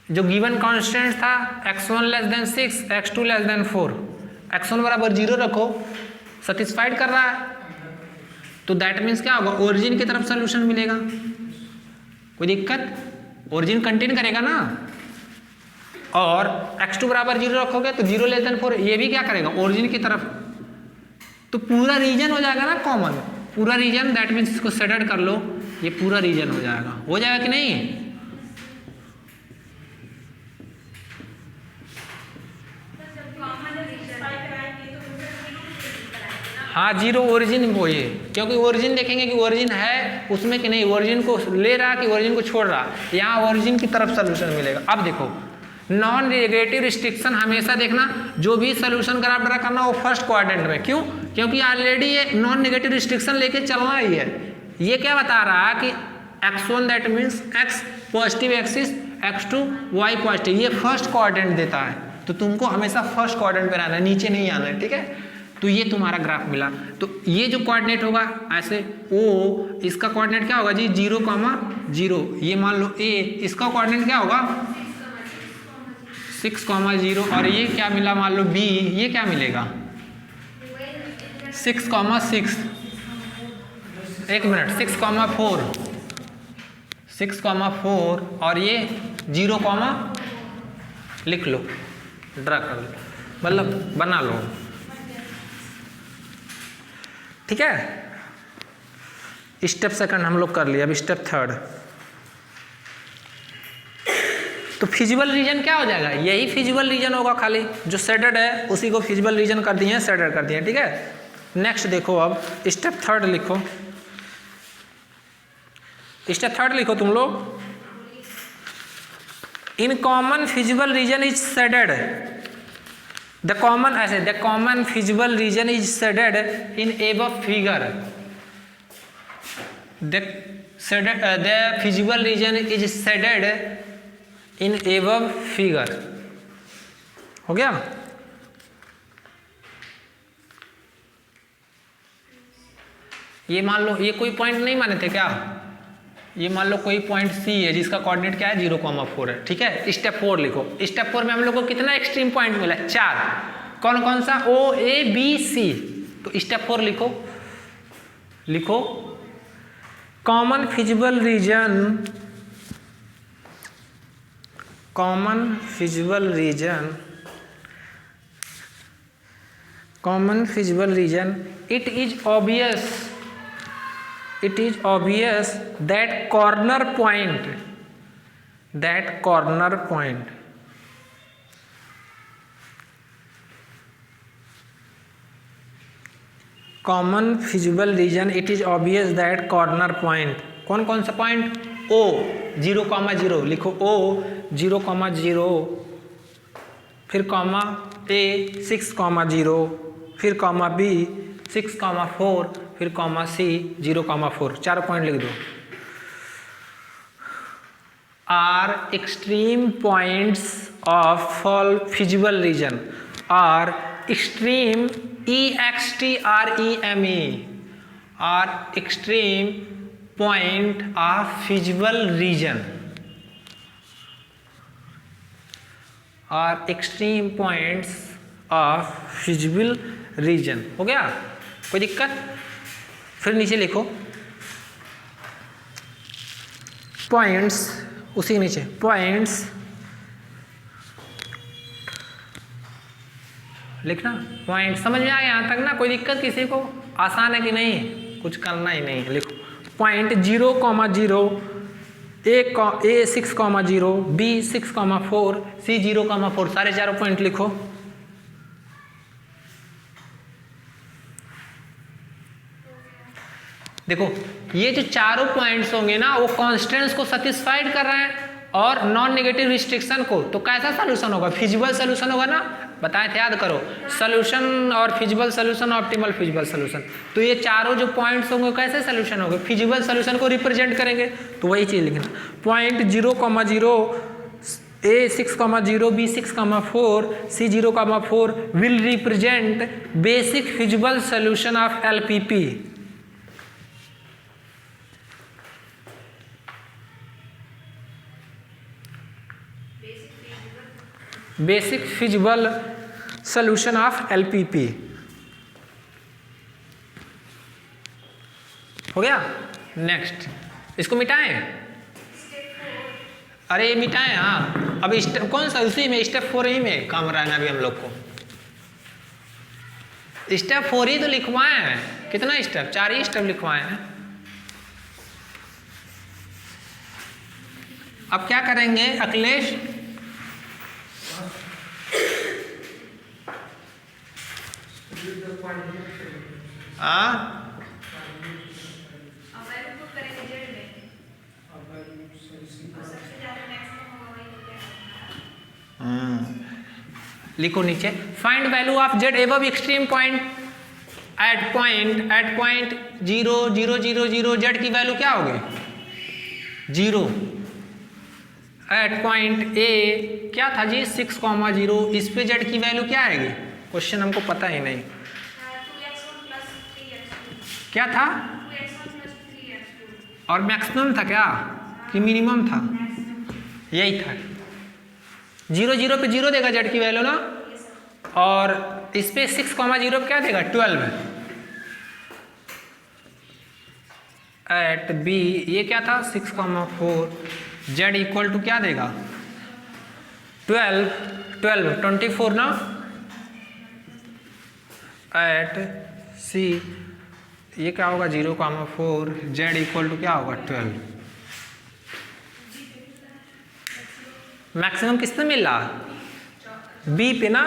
जो गिवन कांस्टेंट था x1 less than 6, x2 less than 4, x1 बराबर 0 रखो, सेटिस्फाइड कर रहा है, तो दैट मीन्स क्या होगा, ओरिजिन की तरफ सोल्यूशन मिलेगा। कोई दिक्कत, ओरिजिन कंटेन करेगा ना, और x2 बराबर 0 रखोगे तो 0 लेस देन 4, ये भी क्या करेगा, ओरिजिन की तरफ, तो पूरा रीजन हो जाएगा ना कॉमन, पूरा रीजन, दैट मीन्स इसको सेटेड कर लो, ये पूरा रीजन हो जाएगा कि नहीं। हाँ, 0 ओरिजिन वो ये, क्योंकि ओरिजिन देखेंगे कि ओरिजिन है उसमें कि नहीं, ओरिजिन को ले रहा कि ओरिजिन को छोड़ रहा, यहाँ ओरिजिन की तरफ सोल्यूशन मिलेगा। अब देखो, नॉन नेगेटिव रिस्ट्रिक्शन हमेशा देखना, जो भी सोल्यूशन ग्राफ ड्रा करना वो फर्स्ट क्वाड्रेंट में, क्यों, क्योंकि ऑलरेडी ये नॉन नेगेटिव रिस्ट्रिक्शन लेके चलना ही है। ये क्या बता रहा है कि x1 that means x positive axis, x2 y positive, ये फर्स्ट क्वाड्रेंट देता है, तो तुमको हमेशा फर्स्ट क्वाड्रेंट पे रहना है, नीचे नहीं आना है, ठीक है। तो ये तुम्हारा ग्राफ मिला, तो ये जो कोऑर्डिनेट होगा ऐसे O, इसका कोऑर्डिनेट क्या होगा जी, 0,0, ये मान लो A, इसका कोऑर्डिनेट क्या होगा 6,0, और ये क्या मिला मान लो B, ये क्या मिलेगा 6,6, एक मिनट, 6,4, 6,4, और ये 0, लिख लो, ड्रा कर लो, मतलब बना लो, ठीक है। स्टेप सेकंड हम लोग कर लिया, अब स्टेप थर्ड, तो फिजिबल रीजन क्या हो जाएगा, यही फिजिबल रीजन होगा, खाली जो शेडेड है उसी को फिजिबल रीजन कर दिए, शेडेड कर दिए, ठीक है। नेक्स्ट देखो, अब स्टेप थर्ड लिखो, स्टेप थर्ड लिखो तुम लोग, in common feasible reason is shaded, the common feasible region is shaded in above figure, the feasible region is shaded in above figure, हो गया। ये मान लो ये कोई पॉइंट नहीं माने थे क्या, ये मान लो कोई पॉइंट C है जिसका कोऑर्डिनेट क्या है 0,4 है, ठीक है। स्टेप 4 लिखो, स्टेप 4 में हम लोग को कितना एक्सट्रीम पॉइंट मिला है, 4, कौन कौन सा, O A B C, तो स्टेप 4 लिखो, common feasible reason, it is obvious that corner point common feasible reason, it is obvious that corner point, कौन कौन सा पॉइंट? O 0,0 लिखो, O 0,0, फिर कॉमा A 6,0, फिर कॉमा B 6,4, फिर कॉमा C 0,4, 4 पॉइंट लिख दो। Are extreme points of all feasible region, are extreme EXTREME are extreme point of visible region, are extreme points of visible region। हो गया, कोई दिक्कत? फिर नीचे लिखो पॉइंट्स, उसी के नीचे पॉइंट्स लिखना, पॉइंट। समझ में आ गया यहाँ तक ना? कोई दिक्कत किसी को? आसान है कि नहीं? कुछ करना ही नहीं है। लिखो पॉइंट 0,0, A 6,0, B 6,4, C 0,4, सारे चारों पॉइंट लिखो। देखो ये जो चारों पॉइंट्स होंगे ना, वो कॉन्स्टेंट्स को सेटिस्फाइड कर रहे हैं और नॉन नेगेटिव रिस्ट्रिक्शन को, तो कैसा सोल्यूशन होगा? फिजिबल सोल्यूशन होगा ना, बताए थे, याद करो। सोल्यूशन और feasible solution, optimal feasible solution. तो ये चारों जो पॉइंट्स होंगे कैसे सोल्यूशन होंगे? फिजिबल सोल्यूशन को रिप्रेजेंट करेंगे, तो वही चीज लिखना। Point 0,0, A 6,0, B 6,4, C 0,4 will represent basic feasible solution of LPP। Basic feasible solution of LPP। हो गया? नेक्स्ट, इसको मिटाएं। अरे ये मिटाएं, हाँ। अब स्टेप कौन सा? उसी में स्टेप 4 ही में काम रहना अभी हम लोग को। स्टेप 4 ही तो लिखवाए हैं। कितना स्टेप? 4 ही स्टेप लिखवाए हैं। अब क्या करेंगे अखिलेश? लिखो नीचे, find value of Z above extreme point at point 0, 0, 0, 0, Z की वैल्यू क्या होगी? 0। एट पॉइंट A क्या था जी? 6,0। इस पे Z की वैल्यू क्या आएगी? क्वेश्चन हमको पता ही नहीं। क्या था? और मैक्सिमम था क्या कि मिनिमम था? यही था। 0, 0 पे 0 देगा Z की वैल्यू ना, और इस पे 6,0 क्या देगा? 12। एट B ये क्या था? 6,4, Z इक्वल टू क्या देगा? 12, 24 ना। एट C ये क्या होगा? 0,4, Z इक्वल टू क्या होगा? 12। मैक्सिमम किस पे मिल रहा? B पे ना,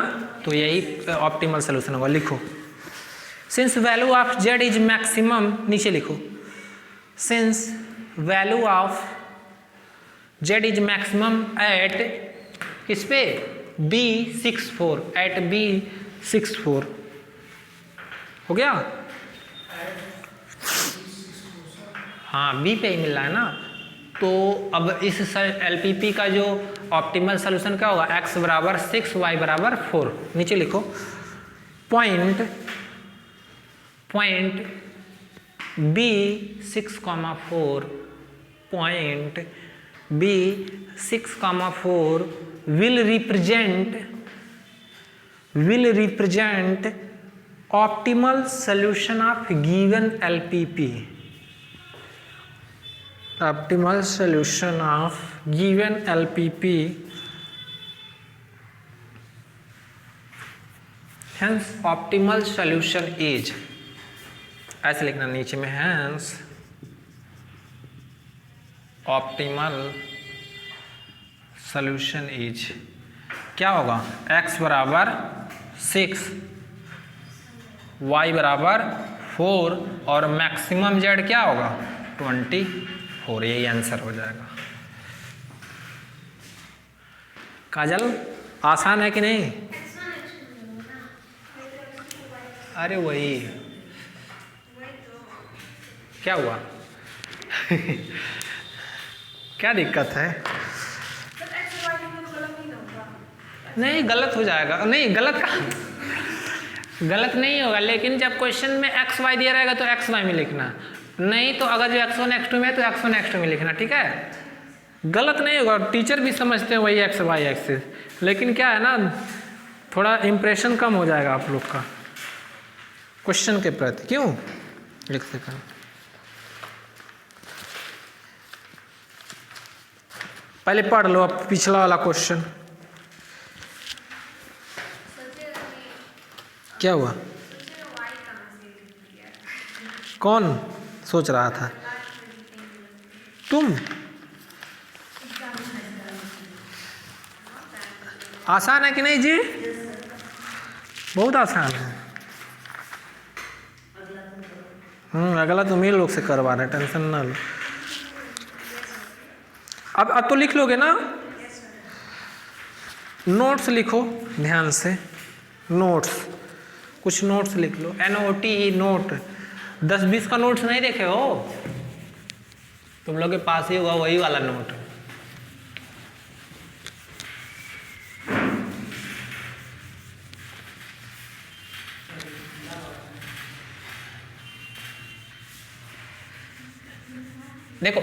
तो यही ऑप्टिमल सोल्यूशन होगा। लिखो, since value of Z is maximum, नीचे लिखो, since value of Z is maximum at किस पे? B 6,4, एट B 6,4। हो गया? हाँ, B पे ही मिल रहा है ना। तो अब इस LPP का जो ऑप्टिमल सोल्यूशन क्या होगा? x बराबर 6, y बराबर 4। नीचे लिखो, point B 6,4, point B 6,4 will represent optimal solution of given LPP। optimal solution of given LPP, hence optimal solution is, ऐसे लिखना नीचे में, hence optimal solution is क्या होगा, x बराबर 6, y बराबर 4 और मैक्सिमम z क्या होगा 24, यही आंसर हो जाएगा। काजल आसान है कि नहीं? अरे वही क्या हुआ क्या दिक्कत है? नहीं गलत हो जाएगा, नहीं गलत गलत नहीं होगा, लेकिन जब क्वेश्चन में एक्स वाई दिया रहेगा तो एक्स वाई में लिखना, नहीं तो अगर जो x1 x2 में है तो x1 x2 में लिखना, ठीक है? गलत नहीं होगा, टीचर भी समझते हैं वही एक्स वाई एक्सिस, लेकिन क्या है ना, थोड़ा इम्प्रेशन कम हो जाएगा आप लोग का क्वेश्चन के प्रति, क्यों लिख सकें। पहले पढ़ लो अब पिछला वाला क्वेश्चन। क्या हुआ? कौन सोच रहा था? तुम? आसान है कि नहीं जी? बहुत आसान है। अगला तुम ही लोग से करवा रहे, टेंशन ना लो। अब तो लिख लोगे ना? नोट्स लिखो ध्यान से, नोट्स, कुछ नोट्स लिख लो, NOT नोट, 10-20 का नोट्स नहीं देखे हो तुम लोग के पास ही होगा वही वाला नोट। देखो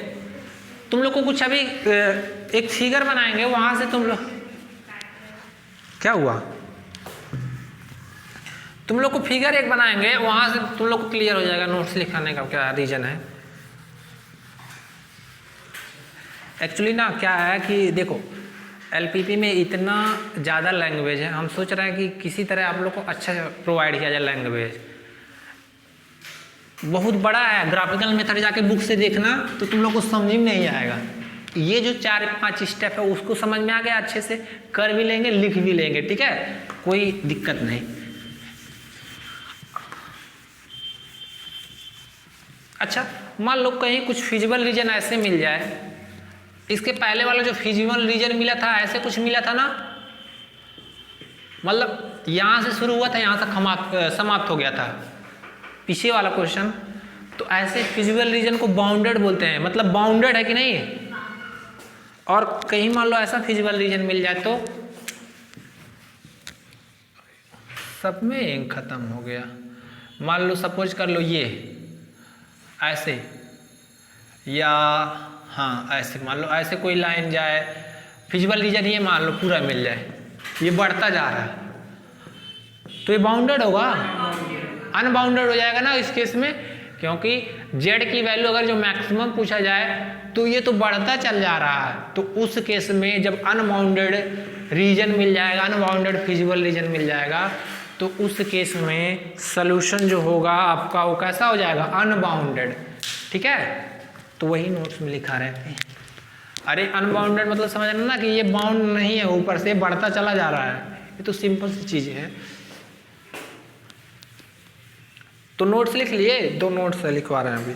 तुम लोग को कुछ अभी एक फिगर बनाएंगे, वहां से तुम लोग, क्या हुआ, तुम लोग को फिगर एक बनाएंगे, वहां से तुम लोग को क्लियर हो जाएगा नोट्स लिखाने का क्या रीजन है। एक्चुअली ना क्या है कि देखो LPP में इतना ज़्यादा लैंग्वेज है, हम सोच रहे हैं कि किसी तरह आप लोग को अच्छा प्रोवाइड किया जाए लैंग्वेज। बहुत बड़ा है, ग्राफिकल मेथड जाके बुक से देखना तो तुम लोग को समझ में नहीं आएगा। ये जो 4-5 स्टेप है उसको समझ में आ गया, अच्छे से कर भी लेंगे, लिख भी लेंगे, ठीक है, कोई दिक्कत नहीं। अच्छा मान लो कहीं कुछ फिजिबल रीजन ऐसे मिल जाए, इसके पहले वाला जो फिजिबल रीजन मिला था ऐसे कुछ मिला था ना, मतलब यहाँ से शुरू हुआ था यहाँ तक समाप्त हो गया था पीछे वाला क्वेश्चन, तो ऐसे फिजिबल रीजन को बाउंडेड बोलते हैं, मतलब बाउंडेड है कि नहीं। और कहीं मान लो ऐसा फिजिबल रीजन मिल जाए तो सब में खत्म हो गया। मान लो सपोज कर लो ये ऐसे, या हाँ ऐसे, मान लो ऐसे कोई लाइन जाए, फिजिबल रीजन ये मान लो पूरा मिल जाए, ये बढ़ता जा रहा है तो ये बाउंडेड होगा, अनबाउंडेड हो जाएगा ना इस केस में, क्योंकि z की वैल्यू अगर जो मैक्सिमम पूछा जाए तो ये तो बढ़ता चल जा रहा है, तो उस केस में जब अनबाउंडेड रीजन मिल जाएगा, अनबाउंडेड फिजिबल रीजन मिल जाएगा, तो उस केस में सॉल्यूशन जो होगा आपका वो कैसा हो जाएगा, अनबाउंडेड, ठीक है। तो वही नोट्स में लिखा रहते हैं। अरे अनबाउंडेड मतलब समझना ना कि ये बाउंड नहीं है, ऊपर से बढ़ता चला जा रहा है, ये तो सिंपल सी चीज है। तो नोट्स लिख लिए, 2 नोट्स लिखवा रहे हैं अभी।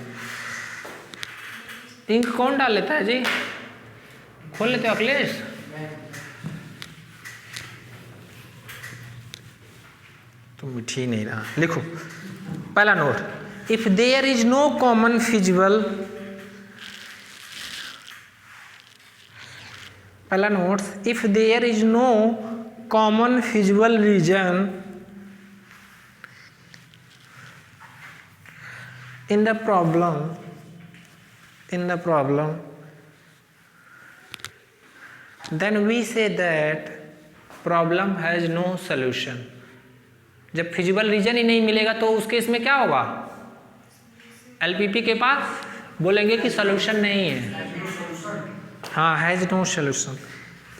इंक कौन डाल लेता है जी? खोल लेते हो अखिलेश? तो मिठी नहीं रहा, लिखो पहला note, if there is no common feasible, पहला notes, if there is no common feasible region in the problem then we say that problem has no solution। जब फिजिबल रीजन ही नहीं मिलेगा तो उस केस में क्या होगा, LPP के पास बोलेंगे कि सॉल्यूशन नहीं है। हाँ, has no solution.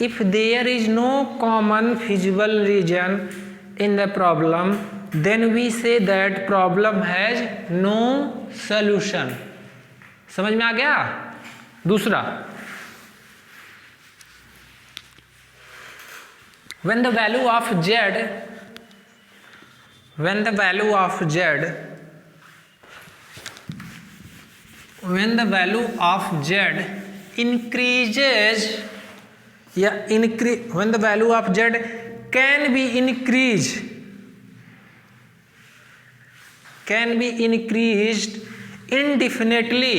If there is no common feasible region in the problem then we say that problem has no solution. समझ में आ गया? दूसरा, when the value of z increases या when the value of z can be increased indefinitely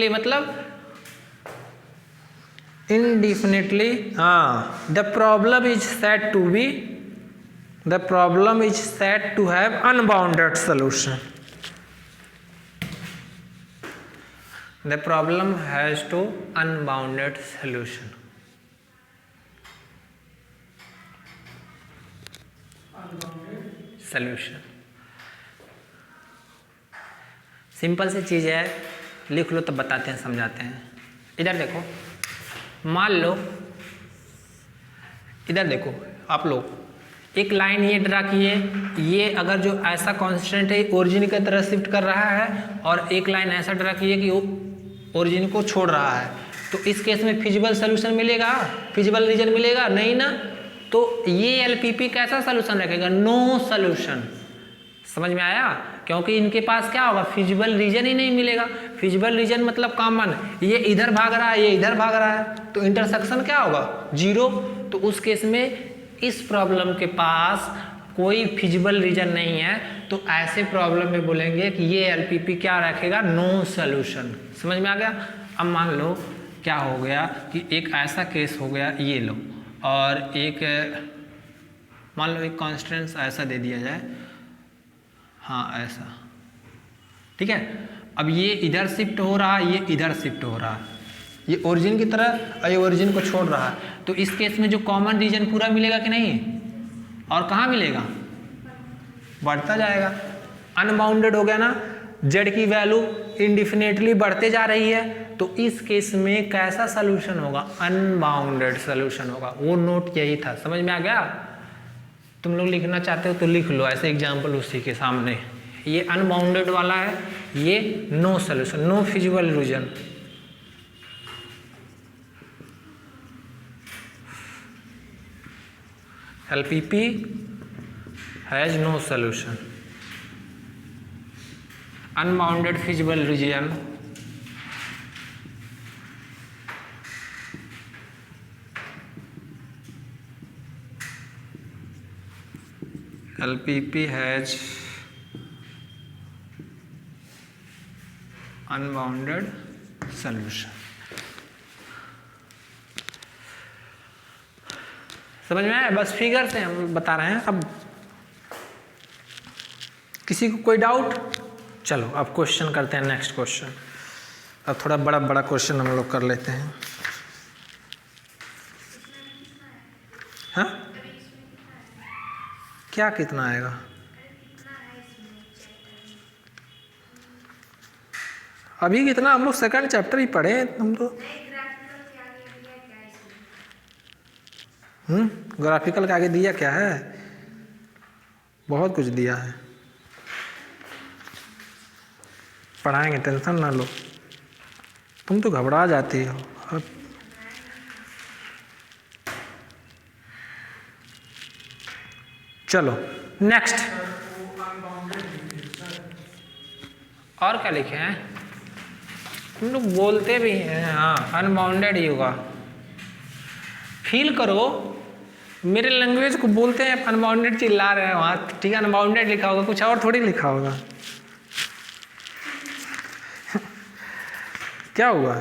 मतलब indefinitely, the problem is said to have unbounded solution. The problem has to unbounded solution. Simple सी चीज है, लिख लो तब बताते हैं, समझाते हैं। इधर देखो, मान लो इधर देखो आप लोग, एक लाइन ये ड्रा किए, ये अगर जो ऐसा कांस्टेंट है ओरिजिन की तरफ शिफ्ट कर रहा है और एक लाइन ऐसा ड्रा किए कि वो ओरिजिन को छोड़ रहा है, तो इस केस में फिजिबल सोल्यूशन मिलेगा, फिजिबल रीजन मिलेगा नहीं ना। तो ये एलपीपी कैसा सोल्यूशन रखेगा? No solution. समझ में आया? क्योंकि इनके पास क्या होगा? फिजिबल रीजन ही नहीं मिलेगा। फिजिबल रीजन मतलब कॉमन, ये इधर भाग रहा है, ये इधर भाग रहा है, तो इंटरसेक्शन क्या होगा? 0। तो उस केस में इस प्रॉब्लम के पास कोई फिजिबल रीजन नहीं है, तो ऐसे प्रॉब्लम में बोलेंगे कि ये एलपीपी क्या रखेगा? No solution. समझ में आ गया? अब मान लो क्या हो गया कि एक ऐसा केस हो गया, ये लो, और एक मान लो एक कांस्टेंट ऐसा दे दिया जाए, हाँ ऐसा, ठीक है। अब ये इधर शिफ्ट हो रहा है, ये इधर शिफ्ट हो रहा है, ये ओरिजिन की तरह और ये ओरिजिन को छोड़ रहा है, तो इस केस में जो कॉमन रीजन पूरा मिलेगा कि नहीं? और कहाँ मिलेगा? बढ़ता जाएगा, अनबाउंडेड हो गया ना। जेड की वैल्यू इंडिफिनिटली बढ़ते जा रही है, तो इस केस में कैसा सोल्यूशन होगा? अनबाउंडेड सोल्यूशन होगा। वो नोट यही था, समझ में आ गया? तुम लोग लिखना चाहते हो तो लिख लो ऐसे एग्जाम्पल उसी के सामने। ये अनबाउंडेड वाला है, ये no solution, no feasible region. LPP has no solution, unbounded feasible region LPP has unbounded solution। समझ में आया? बस फिगर से हम बता रहे हैं। अब किसी को कोई डाउट? चलो अब क्वेश्चन करते हैं, नेक्स्ट क्वेश्चन। अब थोड़ा बड़ा बड़ा क्वेश्चन हम लोग कर लेते हैं। हाँ, क्या कितना आएगा? अभी कितना? हम लोग सेकंड चैप्टर ही पढ़े हम तो। ग्राफिकल का आगे दिया क्या है? बहुत कुछ दिया है, पढ़ाएंगे, टेंशन ना लो। तुम तो घबरा जाती हो। अब चलो नेक्स्ट। और क्या लिखे हैं? तुम लोग बोलते भी हैं, हाँ अनबाउंडेड ही होगा। फील करो, मेरे लैंग्वेज को बोलते हैं अनबाउंडेड, चिल्ला रहे हैं वहाँ, ठीक है अनबाउंडेड लिखा होगा, कुछ और थोड़ी लिखा होगा। क्या हुआ?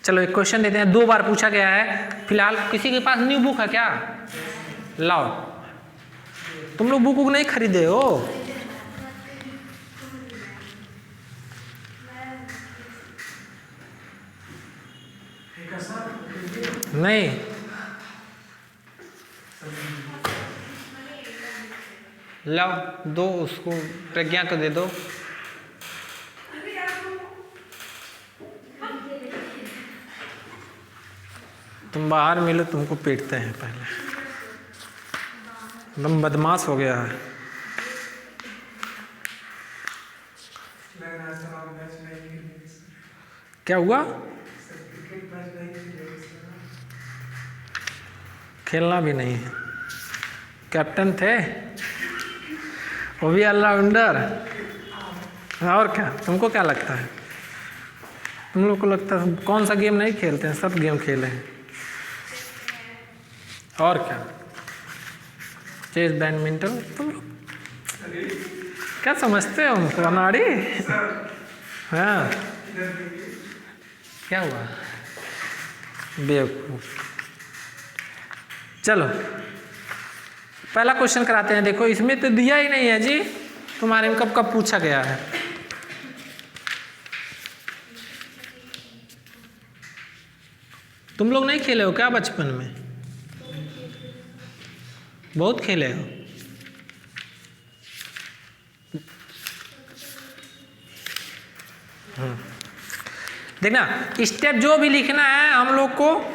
चलो एक क्वेश्चन देते हैं, 2 बार पूछा गया है। फिलहाल किसी के पास न्यू बुक है क्या? लाओ। तुम लोग बुक नहीं खरीदे हो? नहीं लाओ दो, उसको प्रज्ञा को दे दो। तुम बाहर मिलो, तुमको पीटते हैं पहले, एकदम बदमाश हो गया है। क्या हुआ? खेलना भी नहीं है, कैप्टन थे वो भी ऑलराउंडर। और क्या, तुमको क्या लगता है? तुम लोग को लगता है कौन सा गेम नहीं खेलते हैं? सब गेम खेले हैं। और क्या, चेस, बैडमिंटन, तुम लोग क्या समझते हो हमको, अनाड़ी? हाँ, क्या हुआ बेवकूफ। चलो पहला क्वेश्चन कराते हैं। देखो इसमें तो दिया ही नहीं है जी, तुम्हारे में कब कब पूछा गया है। तुम लोग नहीं खेले हो क्या बचपन में? बहुत खेले हो। देखना स्टेप जो भी लिखना है हम लोग को,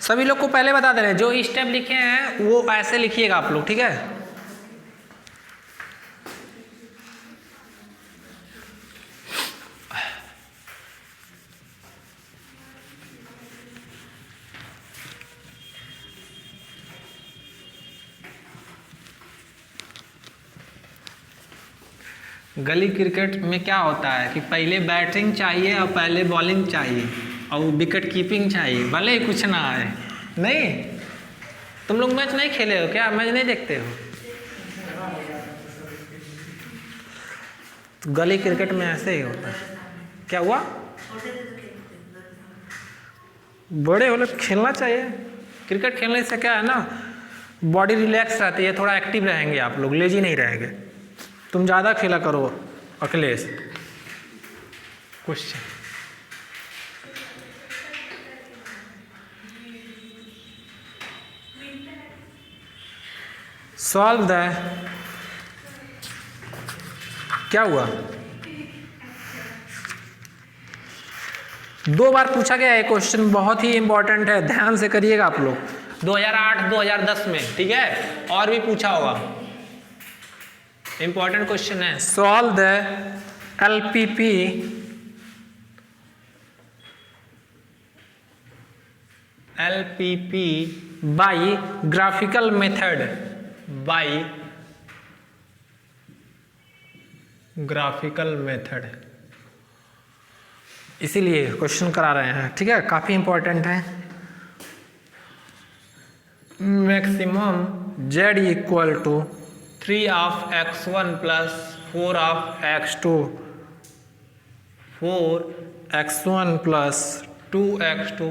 सभी लोग को पहले बता दे रहे हैं, जो स्टेप लिखे हैं वो ऐसे लिखिएगा आप लोग, ठीक है? गली क्रिकेट में क्या होता है कि पहले बैटिंग चाहिए और पहले बॉलिंग चाहिए और विकेट कीपिंग चाहिए, भले ही कुछ ना आए। नहीं, तुम लोग मैच नहीं खेले हो क्या? मैच नहीं देखते हो? तो गली क्रिकेट में ऐसे ही होता है। क्या हुआ? बड़े हो लोग खेलना चाहिए। क्रिकेट खेलने से क्या है ना, बॉडी रिलैक्स रहती है, थोड़ा एक्टिव रहेंगे आप लोग, लेजी नहीं रहेंगे। तुम ज़्यादा खेला करो अखिलेश। क्वेश्चन सॉल्व द, क्या हुआ? 2 बार पूछा गया है क्वेश्चन, बहुत ही इंपॉर्टेंट है, ध्यान से करिएगा आप लोग। 2008 2010 में, ठीक है, और भी पूछा होगा, इंपॉर्टेंट क्वेश्चन है। Solve the LPP by graphical method, by graphical method, इसीलिए क्वेश्चन करा रहे हैं, ठीक है? काफी इंपॉर्टेंट है। Maximum z equal to 3 of x1 plus 4 of x2, 4x1 plus 2x2।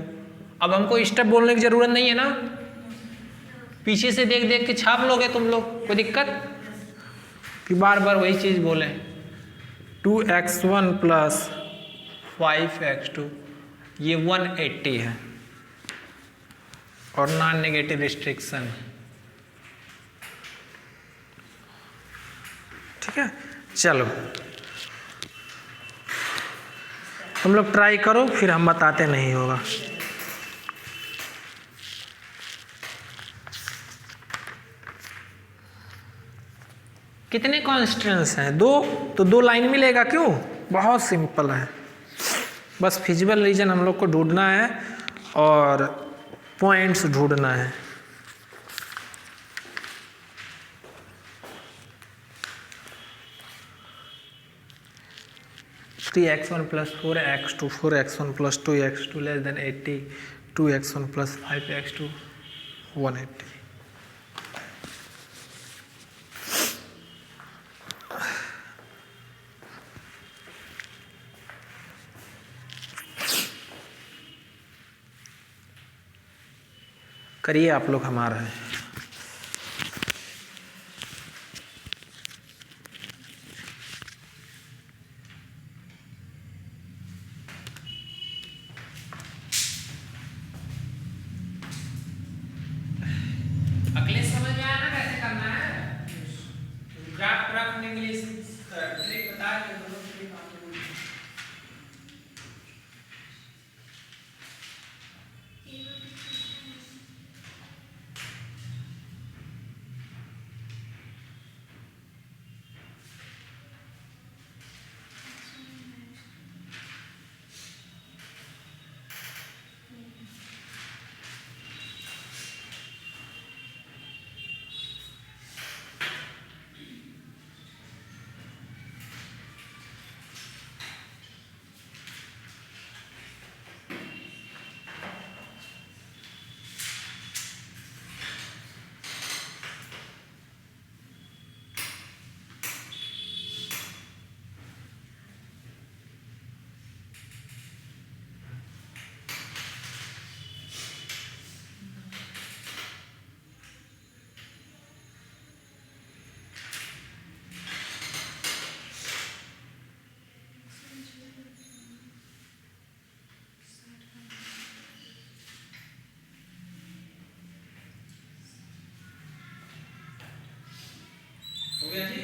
अब हमको स्टेप बोलने की जरूरत नहीं है ना, पीछे से देख देख के छाप लोगे तुम लोग, कोई दिक्कत कि बार बार वही चीज बोले। 2x1 plus 5x2, ये 180 है और नॉन नेगेटिव रिस्ट्रिक्शन, ठीक है? चलो तुम लोग ट्राई करो, फिर हम बताते नहीं होगा। कितने कॉन्स्टेंट्स हैं? 2, तो 2 लाइन मिलेगा। क्यों? बहुत सिंपल है, बस फिजिबल रीजन हम लोग को ढूंढना है और पॉइंट्स ढूंढना है। Three x1 plus 4x2, 4x1 plus 2x2 less than 80, 2x1 plus 5x2 180। करिए आप लोग हमारा है। अगले समझ में आया ना कैसे करना है? हम इंग्लिश ट्रिक बता के दोनों ट्रिक आपको हो गया जी।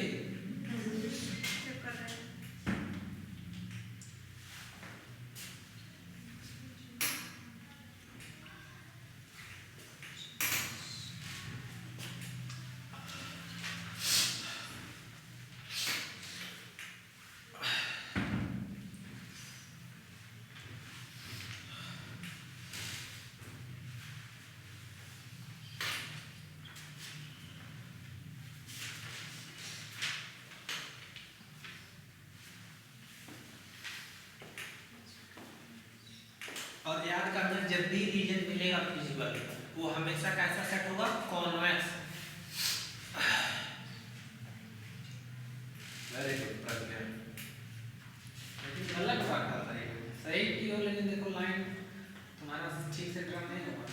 और याद करना जब भी रीजन मिलेगा फिजिबल वो हमेशा कैसा सेट होगा, कॉन्वेक्स। वेरी गुड प्रज्ञा। लेकिन अलग बात आता है, सही की हो लेकिन देखो लाइन तुम्हारा ठीक से ड्रा नहीं होगा।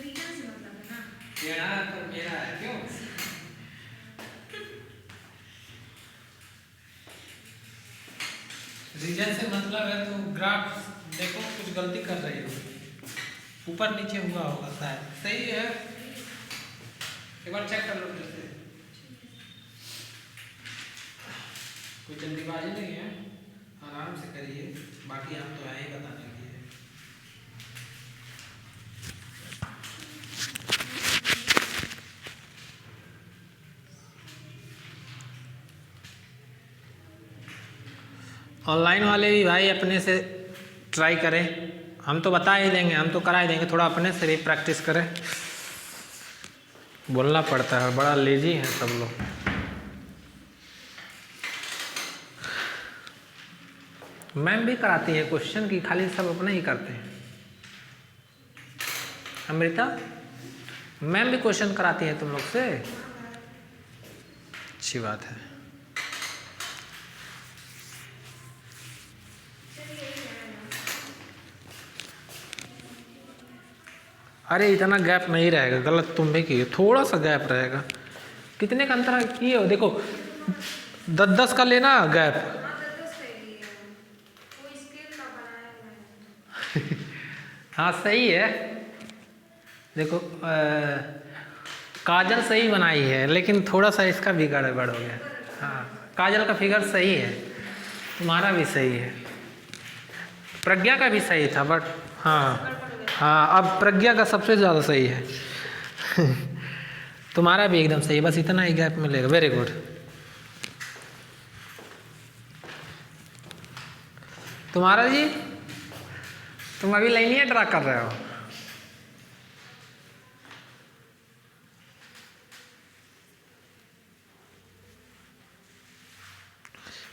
रीजन से मतलब है ना, टेढ़ा तो मेरा है क्यों? रीजन से मतलब है तो ग्राफ देखो कुछ गलती कर रही हो, ऊपर नीचे हुआ होगा शायद। सही है, एक बार चेक कर लो फिर से। कोई जल्दीबाजी नहीं है, आराम से करिए, बाकी हम तो है ही बताने के लिए। ऑनलाइन वाले भी भाई अपने से ट्राई करें, हम तो बता ही देंगे, हम तो करा ही देंगे, थोड़ा अपने से भी प्रैक्टिस करें। बोलना पड़ता है, बड़ा लेजी है सब लोग। मैम भी कराती है क्वेश्चन की, खाली सब अपने ही करते हैं। अमृता मैम भी क्वेश्चन कराती है तुम लोग से, अच्छी बात है। अरे इतना गैप नहीं रहेगा, गलत तुम भी किए, थोड़ा सा गैप रहेगा। कितने का अंतर किए हो, देखो 10-10 का लेना गैप। हाँ सही है, देखो काजल सही बनाई है लेकिन थोड़ा सा इसका भी गड़बड़ हो गया। हाँ काजल का फिगर सही है, तुम्हारा भी सही है, प्रज्ञा का भी सही था, बट हाँ हाँ अब प्रज्ञा का सबसे ज़्यादा सही है। तुम्हारा भी एकदम सही है, बस इतना ही गैप मिलेगा। Very good. तुम्हारा जी, तुम अभी लाइनियर ड्रा कर रहे हो।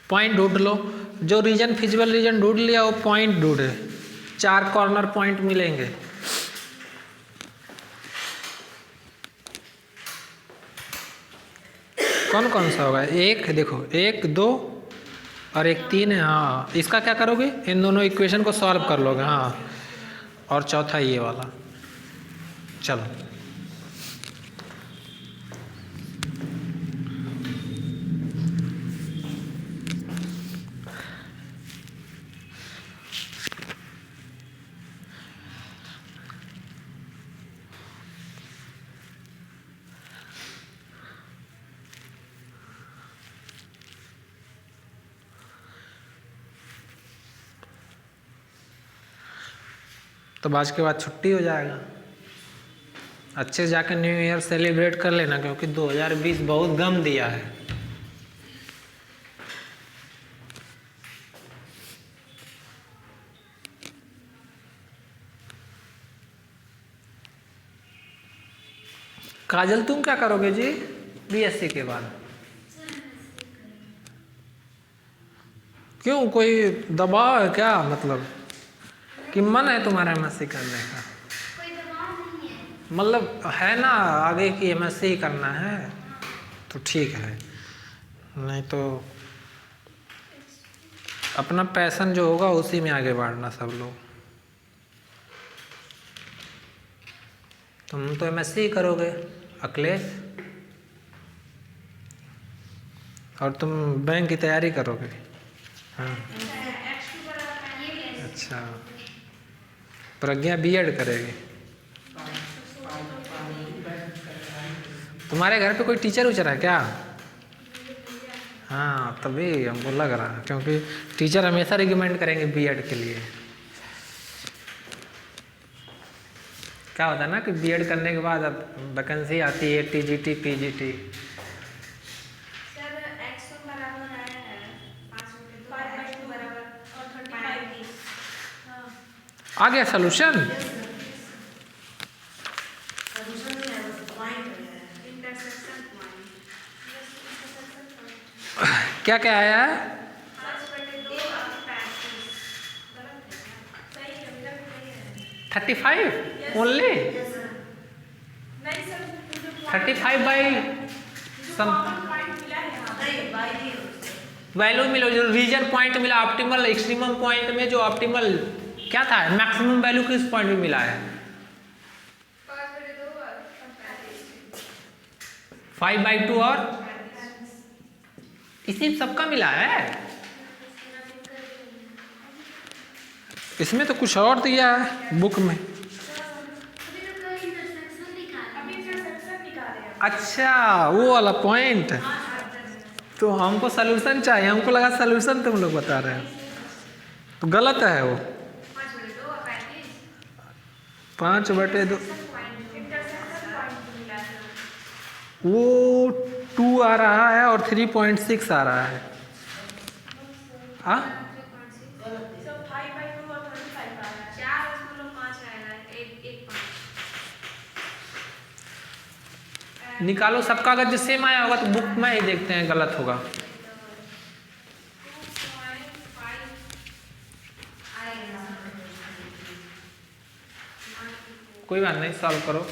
पॉइंट ढूंढ लो, जो रीजन फिजिबल रीजन ढूंढ लिया वो पॉइंट ढूंढे, 4 कॉर्नर पॉइंट मिलेंगे। कौन कौन सा होगा, एक देखो 1 2 और 1 3 है। हाँ इसका क्या करोगे, इन दोनों इक्वेशन को सॉल्व कर लोगे। हाँ और चौथा ये वाला। चलो तो आज के बाद छुट्टी हो जाएगा। अच्छे से जाकर न्यू ईयर सेलिब्रेट कर लेना, क्योंकि 2020 बहुत गम दिया है। काजल तुम क्या करोगे जी बीएससी के बाद? क्यों, कोई दबाव है क्या, मतलब कि मन है तुम्हारा एमएससी करने का? कोई दबाव नहीं है। मतलब है ना आगे की एमएससी ही करना है तो ठीक है, नहीं तो अपना पैशन जो होगा उसी में आगे बढ़ना सब लोग। तुम तो एमएससी ही करोगे अखिलेश, और तुम बैंक की तैयारी करोगे। हाँ अच्छा, प्रज्ञा बीएड करेगी। तुम्हारे घर पे कोई टीचर उचर है क्या? हाँ तभी हमको लग रहा है, क्योंकि टीचर हमेशा रिकमेंड करेंगे बीएड के लिए। क्या होता है ना कि बीएड करने के बाद अब वैकेंसी आती है टीजीटी पीजीटी। सर x बराबर है 5 बराबर और 35 आ गया सोल्यूशन। इंटरसेक्शन पॉइंट क्या क्या आया है? 5/2 और 35 गलत है, सही है, मेरा भी सही है। 35 ओनली? नहीं सर, 35 बाई सम पॉइंट मिला है नहीं बाई वैल्यू मिला, जो रीजन पॉइंट मिला, ऑप्टिमल एक्सट्रीमम पॉइंट में जो ऑप्टिमल क्या था, मैक्सिमम वैल्यू किस पॉइंट में मिला है? 5/2 और 5/2 और इसी सबका मिला है। इसमें तो कुछ और दिया है बुक में। अच्छा वो वाला पॉइंट, तो हमको सलूशन चाहिए, हमको लगा सलूशन तुम लोग बता रहे हैं, तो गलत है वो। 5/2 और 35 5/2 इंटरसेक्शन पॉइंट मिला है। वो 2 आ रहा है और 3.6 आ रहा है। हाँ 5/2 और 35 आ रहा है। 4 उसमें लोग 5 आएगा, 1 5 निकालो सबका, अगर जो सेम आया होगा तो बुक में ही देखते हैं गलत होगा। 2.5 आएगा। कोई बात नहीं, सॉल्व करो,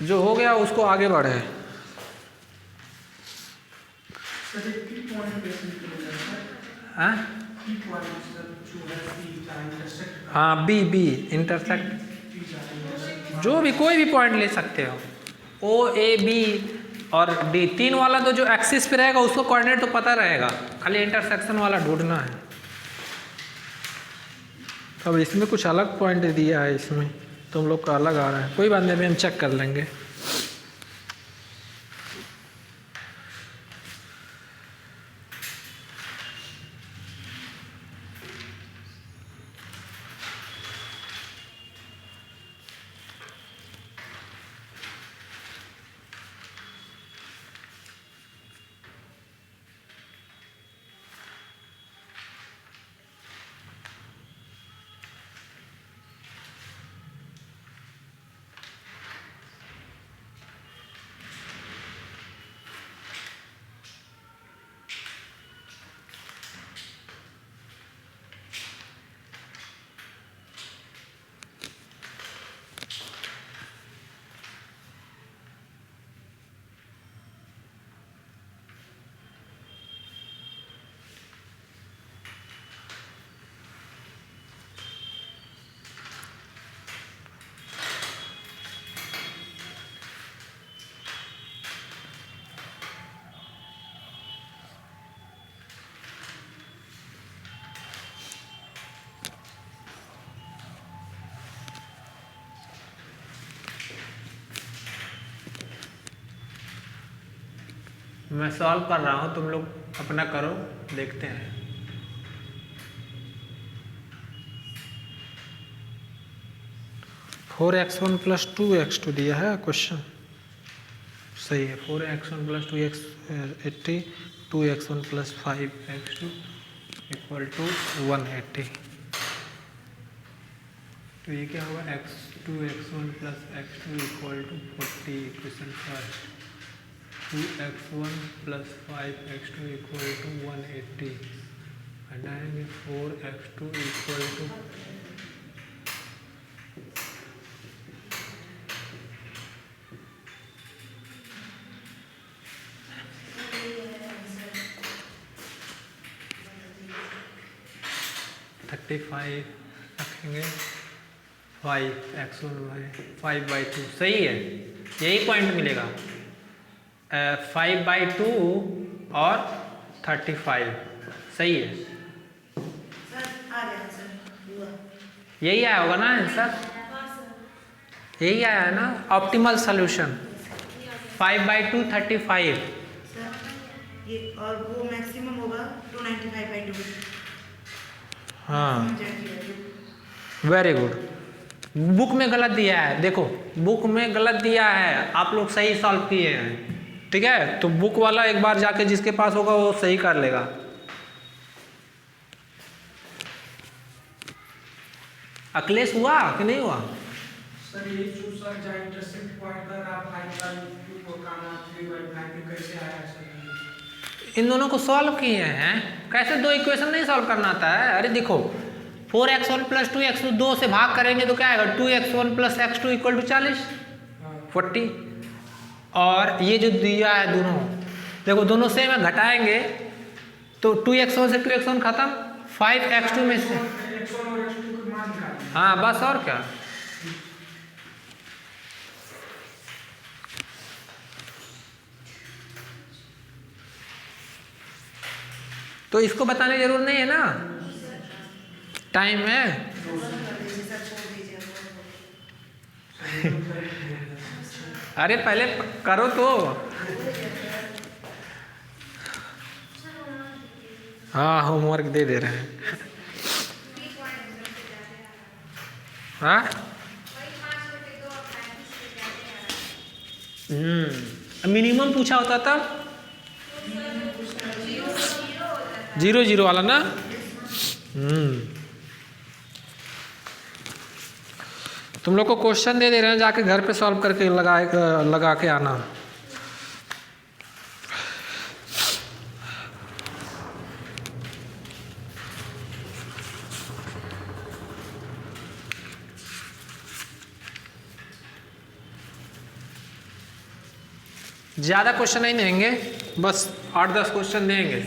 जो हो गया उसको आगे बढ़े। हाँ हाँ बी इंटरसेक्ट, जो भी कोई भी पॉइंट ले सकते हो, ओ ए बी और डी, 3 वाला तो जो एक्सिस पे रहेगा उसको कोऑर्डिनेट तो पता रहेगा, खाली इंटरसेक्शन वाला ढूंढना है। अब इसमें कुछ अलग पॉइंट दिया है, इसमें तुम लोग का अलग आ रहा है, कोई बात नहीं, अभी हम चेक कर लेंगे। मैं सॉल्व कर रहा हूँ, तुम लोग अपना करो, देखते हैं। 4x1 प्लस 2x2 दिया है क्वेश्चन, सही है। 4x1 plus 2x 80, 2x1 plus 5x2 equal to 180। तो ये क्या होगा, x1 plus x2 equal to 40, equation first. 2x1 plus 5x2 equal to 180, हटाएंगे 4x2 इक्वल टू 35 रखेंगे, 5x1/5/2 सही है, यही पॉइंट मिलेगा। 5/2 और 35 सही है, यही आया होगा ना आंसर, यही आया है ना ऑप्टिमल सॉल्यूशन 5/2 35। ये और वो मैक्सिमम होगा 295/2। हाँ वेरी गुड। बुक में गलत दिया है, देखो बुक में गलत दिया है, आप लोग सही सॉल्व किए हैं, ठीक है। तो बुक वाला एक बार जाके जिसके पास होगा वो सही कर लेगा। अखिलेश हुआ कि नहीं हुआ? सर ये जो सर जहाँ इंटरसेक्ट पॉइंट पर आप 5/2 को काना 3/5 में कैसे आया सर? इन दोनों को सॉल्व किए हैं, कैसे दो इक्वेशन नहीं सॉल्व करना आता है। अरे देखो 4x1 प्लस 2x2 2 से भाग करेंगे तो क्या आएगा, 2x1 plus x2 equal to 40 40। और ये जो दिया है दोनों, देखो दोनों सेम है, घटाएंगे तो 2x1 से 2x1 खत्म, 5x2 में से x1 और x2 को मान निकालना। हाँ बस, और क्या। तो इसको बताने की जरूरत नहीं है ना, टाइम है। अरे पहले करो तो। हाँ होमवर्क दे दे रहे हैं। हाँ मिनिमम पूछा होता तब 0 वाला ना। तुम लोग को क्वेश्चन दे रहे हैं, जाके घर पे सॉल्व करके लगा के आना। ज़्यादा क्वेश्चन नहीं देंगे, बस 8-10 क्वेश्चन देंगे।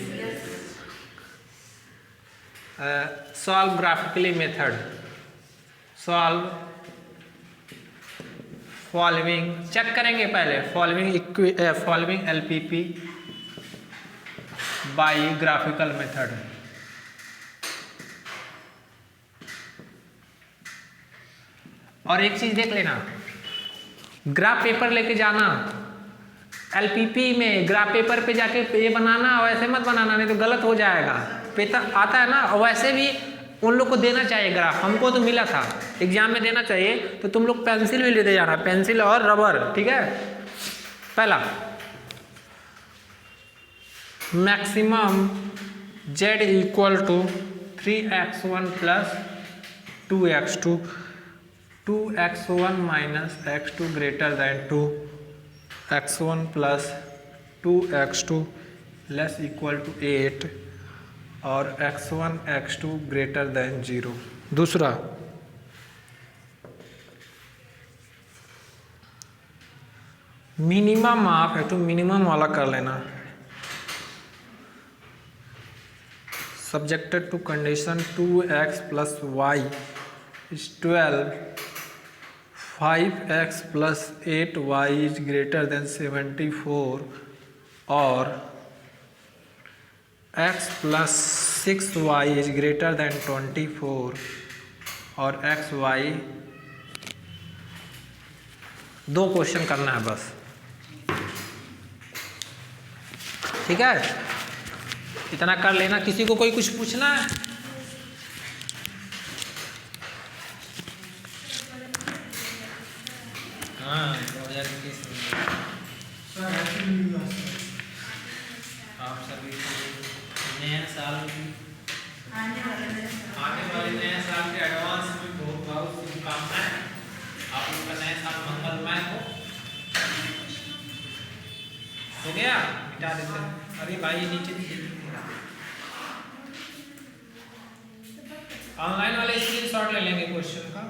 Solve graphically method, solve following, check करेंगे पहले following LPP by graphical method. और एक चीज देख लेना, ग्राफ पेपर लेके जाना, एलपीपी में ग्राफ पेपर पे जाके ये बनाना, वैसे मत बनाना नहीं तो गलत हो जाएगा। पेपर आता है ना, वैसे भी उन लोग को देना चाहिए ग्राफ, हमको तो मिला था एग्जाम में देना चाहिए, तो तुम लोग पेंसिल भी लेते जाना, पेंसिल और रबर, ठीक है। पहला maximum z equal to 3x1 plus 2x2, 2x1 minus x2 greater than 2, x1 plus 2x2 less equal to 8 और x1 x2 ग्रेटर देन 0। दूसरा मिनिमम, आप है तो मिनिमम वाला कर लेना, subjected to condition 2x plus y is 12, 5x plus 8y is greater than 74 और x plus 6y is greater than 24 और xy। 2 क्वेश्चन करना है बस, ठीक है। इतना कर लेना। किसी को कोई कुछ पूछना है? Happy new year sir. आप सभी को नए साल की आने वाले मेरे साथ। आने वाले नए साल के एडवांस में बहुत बहुत शुभकामनाएं। आप लोग का नया साल मंगलमय हो गया। मिटा देते हैं। अरे भाई नीचे ऑनलाइन वाले स्क्रीनशॉट ले लेंगे क्वेश्चन का।